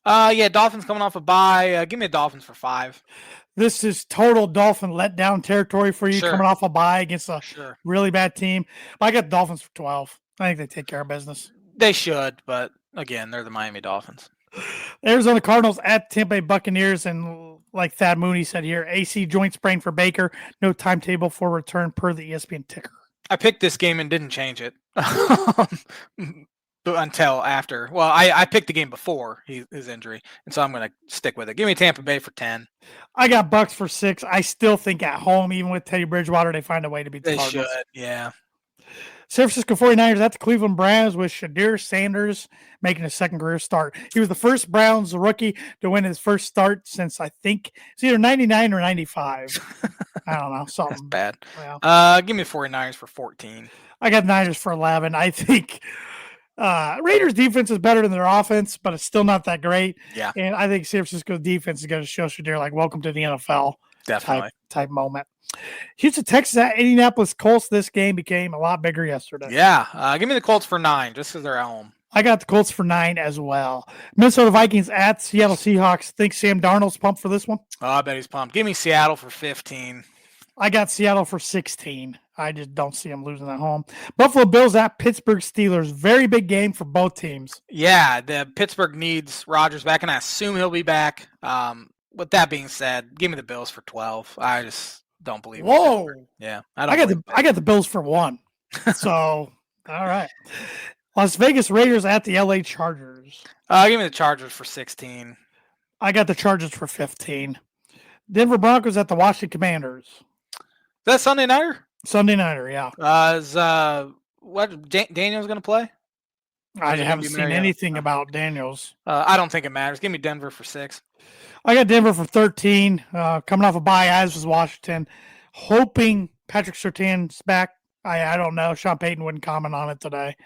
Dolphins coming off a bye. Give me the Dolphins for 5. This is total Dolphin letdown territory for you coming off a bye against a really bad team. But I got the Dolphins for 12. I think they take care of business. They should, but again, they're the Miami Dolphins. Arizona Cardinals at Tampa Bay Buccaneers, and like Thad Mooney said here, AC joint sprain for Baker. No timetable for return per the ESPN ticker. I picked this game and didn't change it until after. Well, I picked the game before his injury, and so I'm going to stick with it. Give me Tampa Bay for 10. I got Bucks for 6. I still think at home, even with Teddy Bridgewater, they find a way to beat the Cardinals. They should, yeah. San Francisco 49ers at the Cleveland Browns with Shadir Sanders making his second career start. He was the first Browns rookie to win his first start since I think it's either 99 or 95. I don't know. Something. That's bad. Give me 49ers for 14. I got Niners for 11. I think Raiders defense is better than their offense, but it's still not that great. Yeah. And I think San Francisco's defense is going to show Shadir like welcome to the NFL type moment. Houston, Texas at Indianapolis Colts. This game became a lot bigger yesterday. Yeah. Give me the Colts for 9 just because they're at home. I got the Colts for 9 as well. Minnesota Vikings at Seattle Seahawks. Think Sam Darnold's pumped for this one? Oh, I bet he's pumped. Give me Seattle for 15. I got Seattle for 16. I just don't see them losing at home. Buffalo Bills at Pittsburgh Steelers. Very big game for both teams. Yeah, the Pittsburgh needs Rodgers back, and I assume he'll be back. With that being said, give me the Bills for 12. I just don't believe it. Whoa. Yeah. I got the Bills for 1. So, all right. Las Vegas Raiders at the LA Chargers. Give me the Chargers for 16. I got the Chargers for 15. Denver Broncos at the Washington Commanders. Is that Sunday nighter? Sunday nighter, yeah. Is Daniels going to play? I haven't seen anything about Daniels. I don't think it matters. Give me Denver for 6. I got Denver for 13. Coming off a bye, as was Washington. Hoping Patrick Surtain's back. I don't know. Sean Payton wouldn't comment on it today.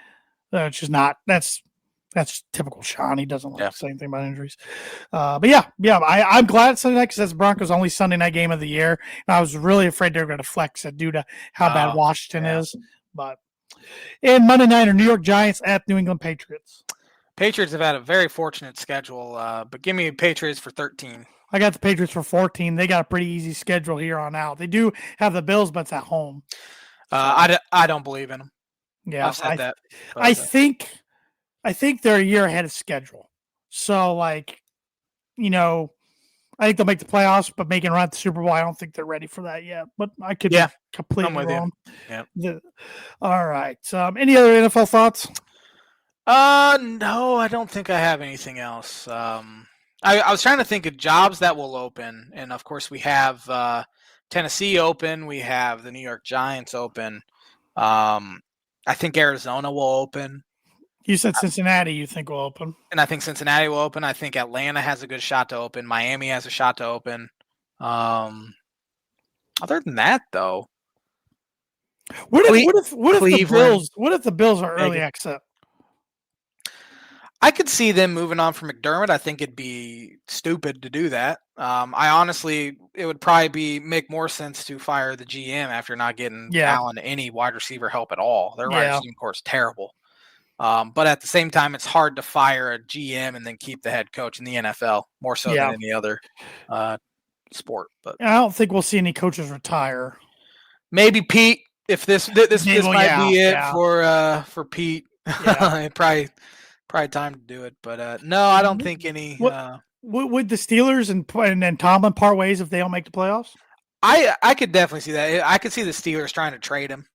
It's just not. That's typical Sean. He doesn't like to say anything about injuries. But I'm glad it's Sunday night because that's Broncos' only Sunday night game of the year. And I was really afraid they were going to flex it due to how bad Washington is. But in Monday night, New York Giants at New England Patriots. Patriots have had a very fortunate schedule, but give me Patriots for 13. I got the Patriots for 14. They got a pretty easy schedule here on out. They do have the Bills, but it's at home. I don't believe in them. Yeah, I've said that. I think they're a year ahead of schedule. So, like, you know, I think they'll make the playoffs, but making a run at the Super Bowl, I don't think they're ready for that yet. But I could be completely wrong. Yeah. All right. Any other NFL thoughts? No, I don't think I have anything else. I was trying to think of jobs that will open, and of course we have Tennessee open. We have the New York Giants open. I think Arizona will open. You said Cincinnati you think will open. And I think Cincinnati will open. I think Atlanta has a good shot to open. Miami has a shot to open. Other than that, though. What if the Bills are early exit? I could see them moving on from McDermott. I think it'd be stupid to do that. It would probably make more sense to fire the GM after not getting Allen any wide receiver help at all. Their wide receiving core is terrible. But at the same time, it's hard to fire a GM and then keep the head coach in the NFL more so than any other sport. But I don't think we'll see any coaches retire. Maybe Pete, if this might be it for Pete. Yeah. Probably time to do it. But no, I don't think any. Would the Steelers and Tomlin part ways if they don't make the playoffs? I could definitely see that. I could see the Steelers trying to trade him.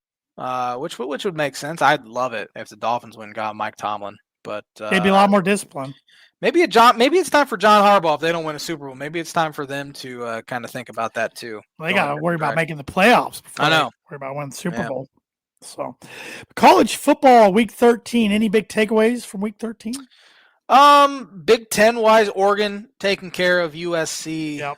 Which would make sense. I'd love it if the Dolphins went and got Mike Tomlin, but they'd be a lot more disciplined. Maybe it's time for John Harbaugh if they don't win a Super Bowl. Maybe it's time for them to kind of think about that too. Well, they got to worry about making the playoffs. I know. Worry about winning the Super Bowl. So, college football week 13. Any big takeaways from week 13? Big Ten wise, Oregon taking care of USC. Yep.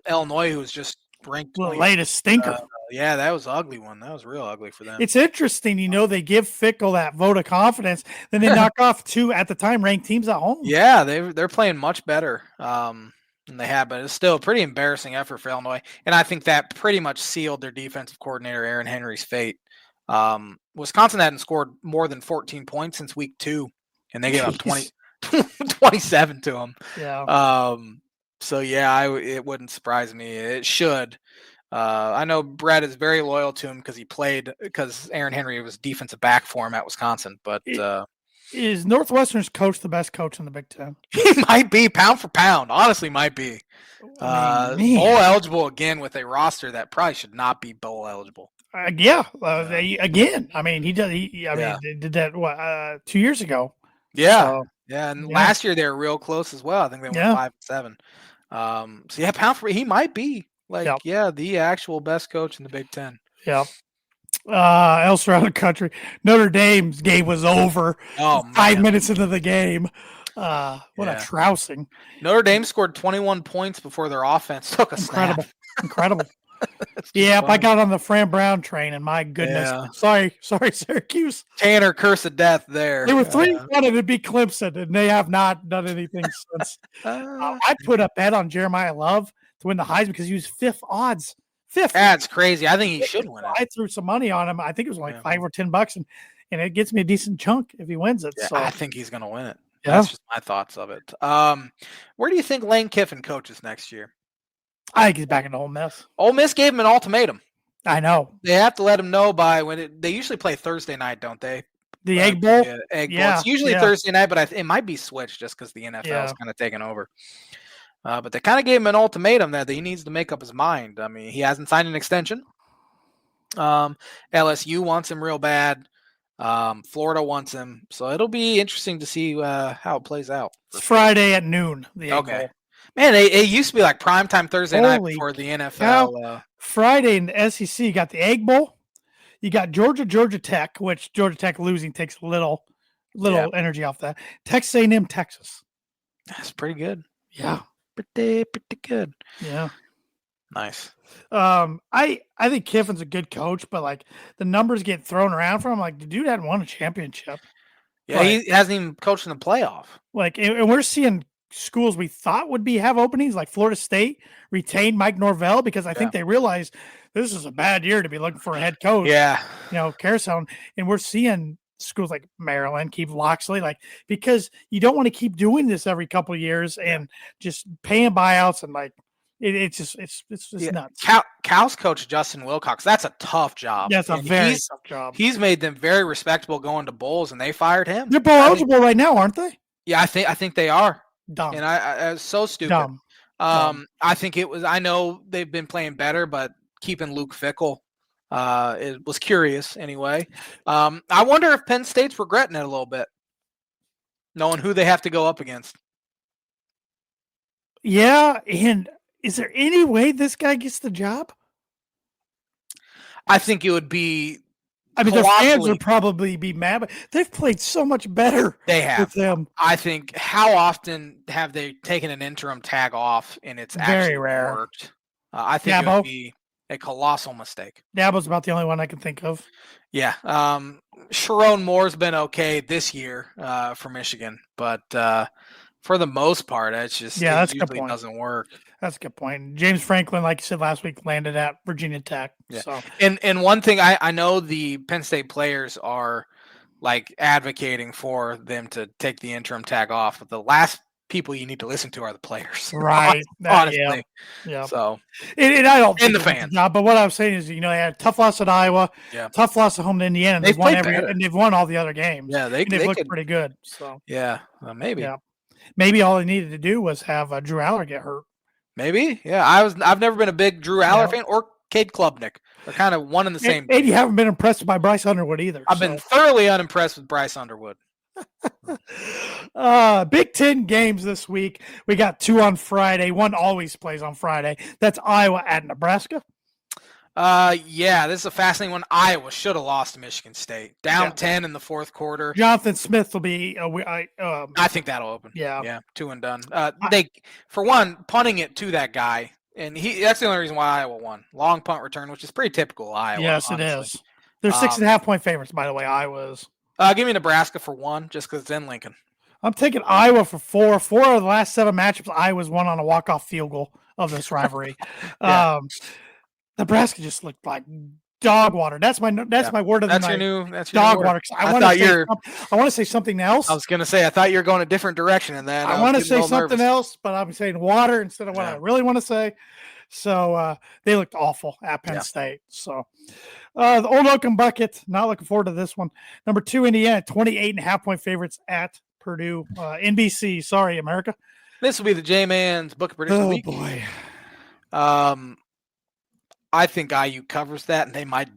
Illinois, who's just ranked the latest stinker. Yeah, that was an ugly one. That was real ugly for them. It's interesting, they give Fickle that vote of confidence, then they knock off two at the time ranked teams at home. Yeah, they're playing much better than they had, but it's still a pretty embarrassing effort for Illinois. And I think that pretty much sealed their defensive coordinator Aaron Henry's fate. Wisconsin hadn't scored more than 14 points since week 2, and they gave up 27 to them. Yeah. It wouldn't surprise me. It should. I know Brett is very loyal to him because Aaron Henry was defensive back for him at Wisconsin. But is Northwestern's coach the best coach in the Big Ten? He might be pound for pound. Honestly, might be. Bowl eligible again with a roster that probably should not be bowl eligible. Again. I mean, he did. They did that 2 years ago. Yeah, so, and last year they were real close as well. I think they went 5-7. Pound for he might be the actual best coach in the Big Ten. Yeah. Elsewhere around the country, Notre Dame's game was over. 5 minutes into the game. What a trouncing! Notre Dame scored 21 points before their offense took a snap. Incredible. I got on the Fran Brown train, and my goodness, sorry, Syracuse. Tanner curse of death there. They were 3-1 and it'd be Clemson, and they have not done anything since. I put a bet on Jeremiah Love to win the Heisman because he was fifth odds. That's crazy. I think he should win it. I threw some money on him. I think it was like $5 or $10, and it gets me a decent chunk if he wins it. Yeah, so I think he's going to win it. Yeah. That's just my thoughts of it. Where do you think Lane Kiffin coaches next year? I think he's back into Ole Miss. Ole Miss gave him an ultimatum. I know. They have to let him know by they usually play Thursday night, don't they? The Egg Bowl? Egg Bowl. It's usually Thursday night, but it might be switched just because the NFL is kind of taking over. But they kind of gave him an ultimatum that he needs to make up his mind. I mean, he hasn't signed an extension. LSU wants him real bad. Florida wants him. So it'll be interesting to see how it plays out. It's Friday at noon. The Egg Bowl. Man, it used to be like primetime Thursday night before the NFL. Friday in the SEC, you got the Egg Bowl. You got Georgia Tech, which Georgia Tech losing takes little energy off that. Texas A&M, Texas. That's pretty good. Yeah. Pretty good. Yeah. Nice. I think Kiffin's a good coach, but like the numbers get thrown around for him. Like the dude hadn't won a championship. Yeah, he hasn't even coached in the playoff. Like, and we're seeing schools we thought would have openings, like Florida State retained Mike Norvell because I think they realized this is a bad year to be looking for a head coach. Yeah. Carousel. And we're seeing schools like Maryland, keep Loxley, like, because you don't want to keep doing this every couple of years and just paying buyouts and like it's just nuts. Cal's coach Justin Wilcox, that's a tough job. That's a very tough job. He's made them very respectable going to bowls, and they fired him. They're bowl eligible right now, aren't they? Yeah, I think they are. Dumb. And I was so stupid. Dumb. I think it was. I know they've been playing better, but keeping Luke Fickell, it was curious anyway. I wonder if Penn State's regretting it a little bit, knowing who they have to go up against. Yeah, and is there any way this guy gets the job? I think it would be. I mean, their fans would probably be mad, but they've played so much better. They have. With them. I think. How often have they taken an interim tag off and it's very actually rare worked? I think it would be a colossal mistake. Dabo's about the only one I can think of. Yeah. Sharon Moore's been okay this year for Michigan, but for the most part, it's just that's it usually doesn't work. That's a good point. James Franklin, like you said last week, landed at Virginia Tech. Yeah. So. And one thing I know the Penn State players are like advocating for them to take the interim tag off, but the last people you need to listen to are the players. Right. Honestly. Yeah. So and I don't and the fans. But what I was saying is, they had a tough loss at Iowa, tough loss at home to Indiana, and they've won all the other games. Yeah, they've looked pretty good. So maybe. Yeah. Maybe all they needed to do was have Drew Aller get hurt. Maybe. Yeah. I've never been a big Drew Aller fan or Cade Klubnik. They're kind of one and the same. And you haven't been impressed by Bryce Underwood either. I've been thoroughly unimpressed with Bryce Underwood. Big Ten games this week. We got 2 on Friday. One always plays on Friday. That's Iowa at Nebraska. This is a fascinating one. Iowa should have lost to Michigan State. Down 10 in the fourth quarter. Jonathan Smith will be. I think that'll open. Yeah, 2 and done. They, for one, punting it to that guy, and that's the only reason why Iowa won. Long punt return, which is pretty typical of Iowa. Yes, honestly. it is. They're 6.5 point favorites, by the way. Iowa's. Give me Nebraska for 1, just because it's in Lincoln. I'm taking Iowa for 4. 4 of the last 7 matchups, Iowa's won on a walk-off field goal of this rivalry. Nebraska just looked like dog water. That's my word of the night. That's your dog word. water. I want to say something else. I was going to say, I thought you were going a different direction, and then I want to say something else, but I'm saying water instead of what I really want to say. So they looked awful at Penn State. So the Old Oaken Bucket, not looking forward to this one. Number 2, Indiana, 28.5 point favorites at Purdue. NBC, sorry, America. This will be the J-Man's Book of Prediction Week. Oh, boy. I think IU covers that, and they might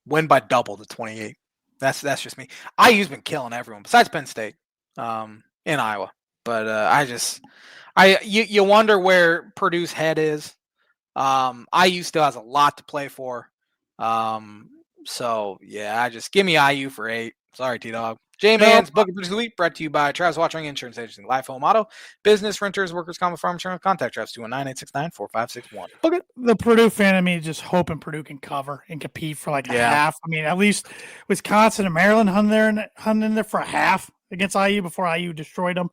win by double to 28. That's just me. IU's been killing everyone besides Penn State in Iowa. But you wonder where Purdue's head is. IU still has a lot to play for. Just give me IU for 8. Sorry, T-Dog. J-Man's Book of the Week brought to you by Travis Watching Insurance Agency, Life Home Auto, Business Renters, Workers' Common Farm Insurance. Contact Travis 219-869-4561. Look at the Purdue fan in me just hoping Purdue can cover and compete for like a half. I mean, at least Wisconsin and Maryland hung in there for a half against IU before IU destroyed them.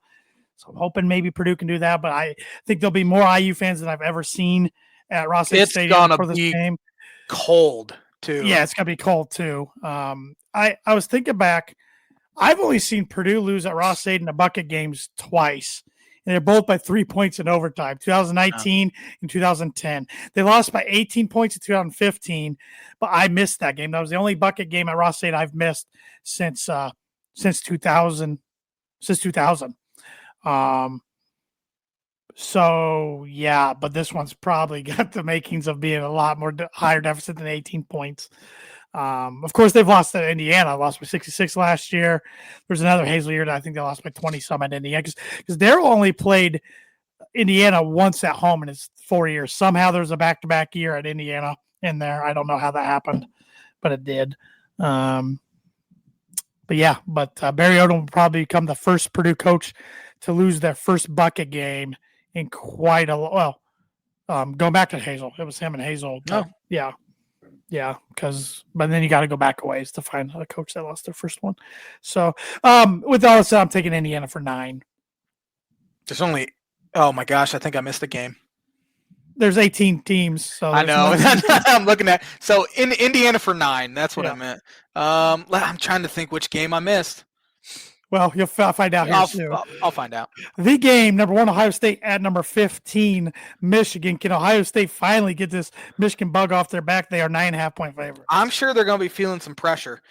So I'm hoping maybe Purdue can do that, but I think there'll be more IU fans than I've ever seen at Ross-Ade Stadium for this game. Cold too. Yeah, it's gonna be cold too. I was thinking back. I've only seen Purdue lose at Ross-Ade in the bucket games twice, and they're both by 3 points in overtime, 2019 and 2010. They lost by 18 points in 2015, but I missed that game. That was the only bucket game at Ross-Ade I've missed since 2000. But this one's probably got the makings of being a lot more higher deficit than 18 points. Of course, they've lost to Indiana. Lost by 66 last year. There's another Hazel year that I think they lost by 20-some at Indiana because Darryl only played Indiana once at home in his 4 years. Somehow there's a back-to-back year at Indiana in there. I don't know how that happened, but it did. Barry Odom will probably become the first Purdue coach to lose their first bucket game in quite a while. Going back to Hazel, it was him and Hazel. But then you got to go back a ways to find a coach that lost their first one. So, with all that said, I'm taking Indiana for 9. There's only, oh my gosh, I think I missed a game. There's 18 teams, so I know. there's I'm looking at in Indiana for 9. That's what Yeah. I meant. I'm trying to think which game I missed. Well, you'll find out here soon. I'll find out. The game, number 1, Ohio State at number 15, Michigan. Can Ohio State finally get this Michigan bug off their back? They are 9.5-point favorites. I'm sure they're going to be feeling some pressure.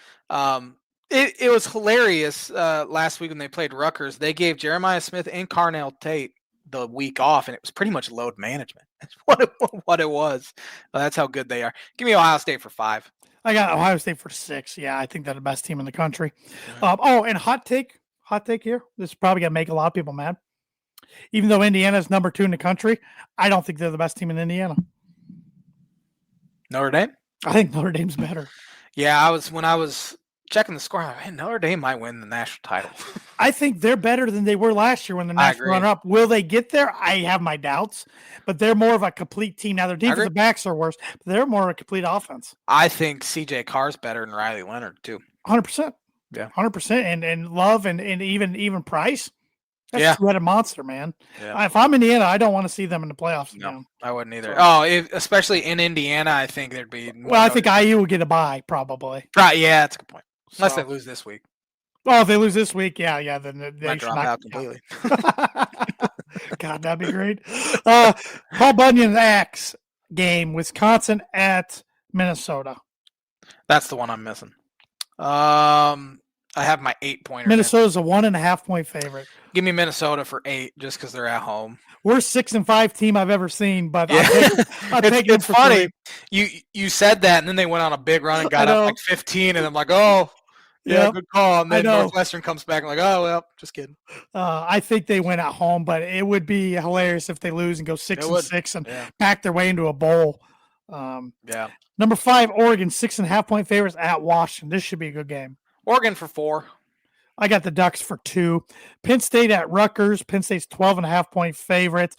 It was hilarious last week when they played Rutgers. They gave Jeremiah Smith and Carnell Tate the week off, and it was pretty much load management. That's what it was. That's how good they are. Give me Ohio State for 5. I got Ohio State for 6. Yeah, I think they're the best team in the country. And hot take here. This is probably going to make a lot of people mad. Even though Indiana is number 2 in the country, I don't think they're the best team in Indiana. Notre Dame? I think Notre Dame's better. Yeah, when I was checking the score, I mean, Notre Dame might win the national title. I think they're better than they were last year when they're national runner-up. Will they get there? I have my doubts, but they're more of a complete team. Now, their defensive backs are worse, but they're more of a complete offense. I think C.J. Carr's better than Riley Leonard, too. 100%. Yeah. 100%. And Love and even Price. That's a two-headed monster, man. Yeah. If I'm Indiana, I don't want to see them in the playoffs again. No, I wouldn't either. Especially in Indiana, I think there'd be. Well, I think IU would get a bye, probably. Right, yeah, that's a good point. Unless they lose this week. Oh, if they lose this week, yeah, then they might drop out completely. God, that'd be great. Paul Bunyan's Axe game, Wisconsin at Minnesota. That's the one I'm missing. I have my 8-pointer. Minnesota's a 1.5-point favorite. Give me Minnesota for 8, just because they're at home. We're 6-5 team I've ever seen, but yeah. I'll take it's funny. You said that, and then they went on a big run and got up like 15, and I'm like, oh, yeah, good call. And then Northwestern comes back and like, oh, well, just kidding. I think they win at home, but it would be hilarious if they lose and go 6-6 and back their way into a bowl. Number 5, Oregon, 6.5-point favorites at Washington. This should be a good game. Oregon for 4. I got the Ducks for 2. Penn State at Rutgers. Penn State's 12.5-point favorites.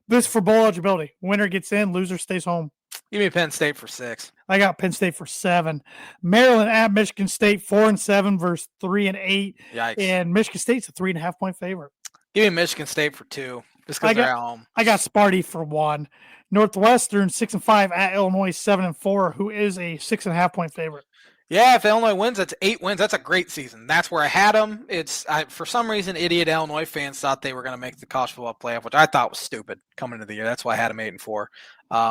This for bowl eligibility. Winner gets in, loser stays home. Give me Penn State for 6. I got Penn State for 7. Maryland at Michigan State, 4-7 versus 3-8. Yikes. And Michigan State's a 3.5-point favorite. Give me Michigan State for 2. Just because they're at home. I got Sparty for 1. Northwestern 6-5 at Illinois 7-4, who is a 6.5-point favorite. Yeah, if Illinois wins, that's 8 wins. That's a great season. That's where I had them. For some reason, idiot Illinois fans thought they were going to make the college football playoff, which I thought was stupid coming into the year. That's why I had them 8-4.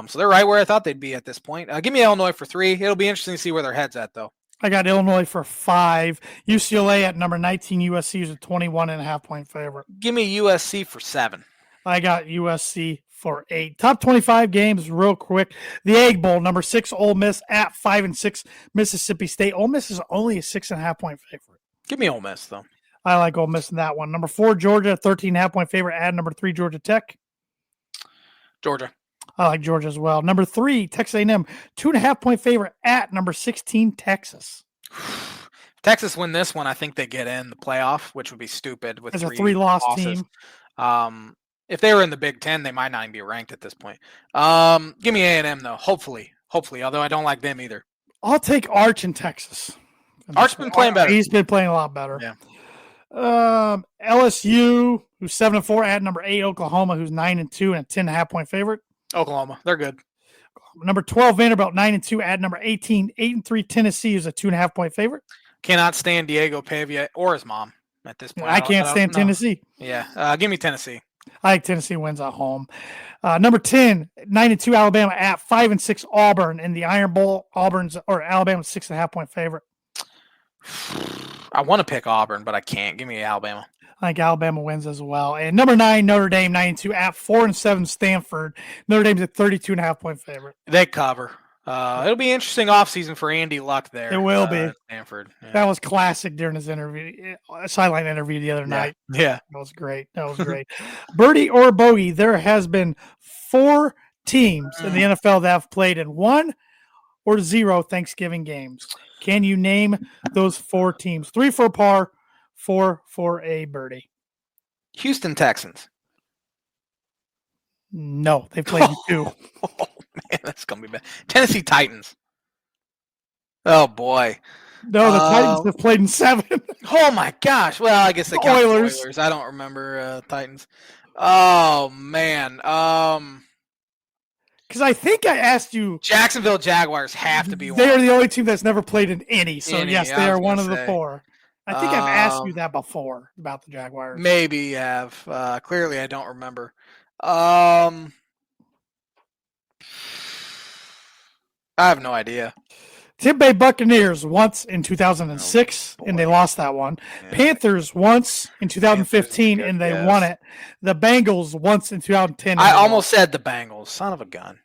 So they're right where I thought they'd be at this point. Give me Illinois for 3. It'll be interesting to see where their head's at, though. I got Illinois for 5. UCLA at number 19. USC is a 21.5-point favorite. Give me USC for 7. I got USC for 8. Top 25 games real quick. The Egg Bowl, number 6, Ole Miss at 5-6, Mississippi State. Ole Miss is only a 6.5-point favorite. Give me Ole Miss, though. I like Ole Miss in that one. Number 4, Georgia, 13.5-point favorite at number 3, Georgia Tech. Georgia. I like Georgia as well. Number 3, Texas A&M, 2.5-point favorite at number 16, Texas. If Texas win this one, I think they get in the playoff, which would be stupid with as a 3-loss losses. team. If they were in the Big Ten, they might not even be ranked at this point. Give me A&M, though. Hopefully, although I don't like them either. I'll take Arch in Texas. Arch's been playing better. He's been playing a lot better. Yeah. LSU, who's 7-4 at number 8, Oklahoma, who's 9-2 and a 10.5-point favorite. Oklahoma, they're good. Number 12, Vanderbilt, 9-2 at number 18, 8-3, Tennessee is a 2.5-point favorite. Cannot stand Diego Pavia or his mom at this point. I can't stand Tennessee. Yeah. Give me Tennessee. I think Tennessee wins at home. Number 10, 9-2 Alabama at 5-6 Auburn in the Iron Bowl. Alabama's 6.5-point favorite. I want to pick Auburn, but I can't. Give me Alabama. I think Alabama wins as well. And number 9, Notre Dame, 9-2 at 4-7 Stanford. Notre Dame's a 32.5-point favorite. They cover. It'll be interesting offseason for Andy Luck there. It will be. Stanford. Yeah. That was classic during his sideline interview the other night. Yeah. That was great. Birdie or bogey, there has been 4 teams in the NFL that have played in 1 or 0 Thanksgiving games. Can you name those 4 teams? 3 for a par, 4 for a birdie. Houston Texans. No, they played in 2. Oh, man, that's going to be bad. Tennessee Titans. Oh, boy. No, the Titans have played in 7. Oh, my gosh. Well, I guess they count Oilers. I don't remember Titans. Oh, man. Because I think I asked you. Jacksonville Jaguars have to be one. They are the only team that's never played in any. So, yes, I they was are one gonna of the say. 4. I think I've asked you that before about the Jaguars. Maybe you have. Clearly, I don't remember. I have no idea. Tampa Bay Buccaneers once in 2006, and they lost that one. Yeah. Panthers once in 2015, and they won it. The Bengals once in 2010. I almost said the Bengals. Son of a gun.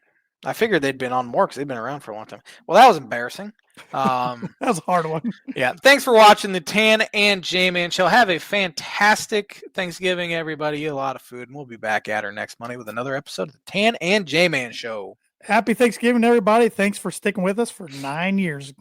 I figured they'd been on more because they've been around for a long time. Well, that was embarrassing. That was a hard one. Yeah. Thanks for watching the Tan and J-Man Show. Have a fantastic Thanksgiving, everybody. Eat a lot of food, and we'll be back at her next Monday with another episode of the Tan and J-Man Show. Happy Thanksgiving, everybody. Thanks for sticking with us for 9 years.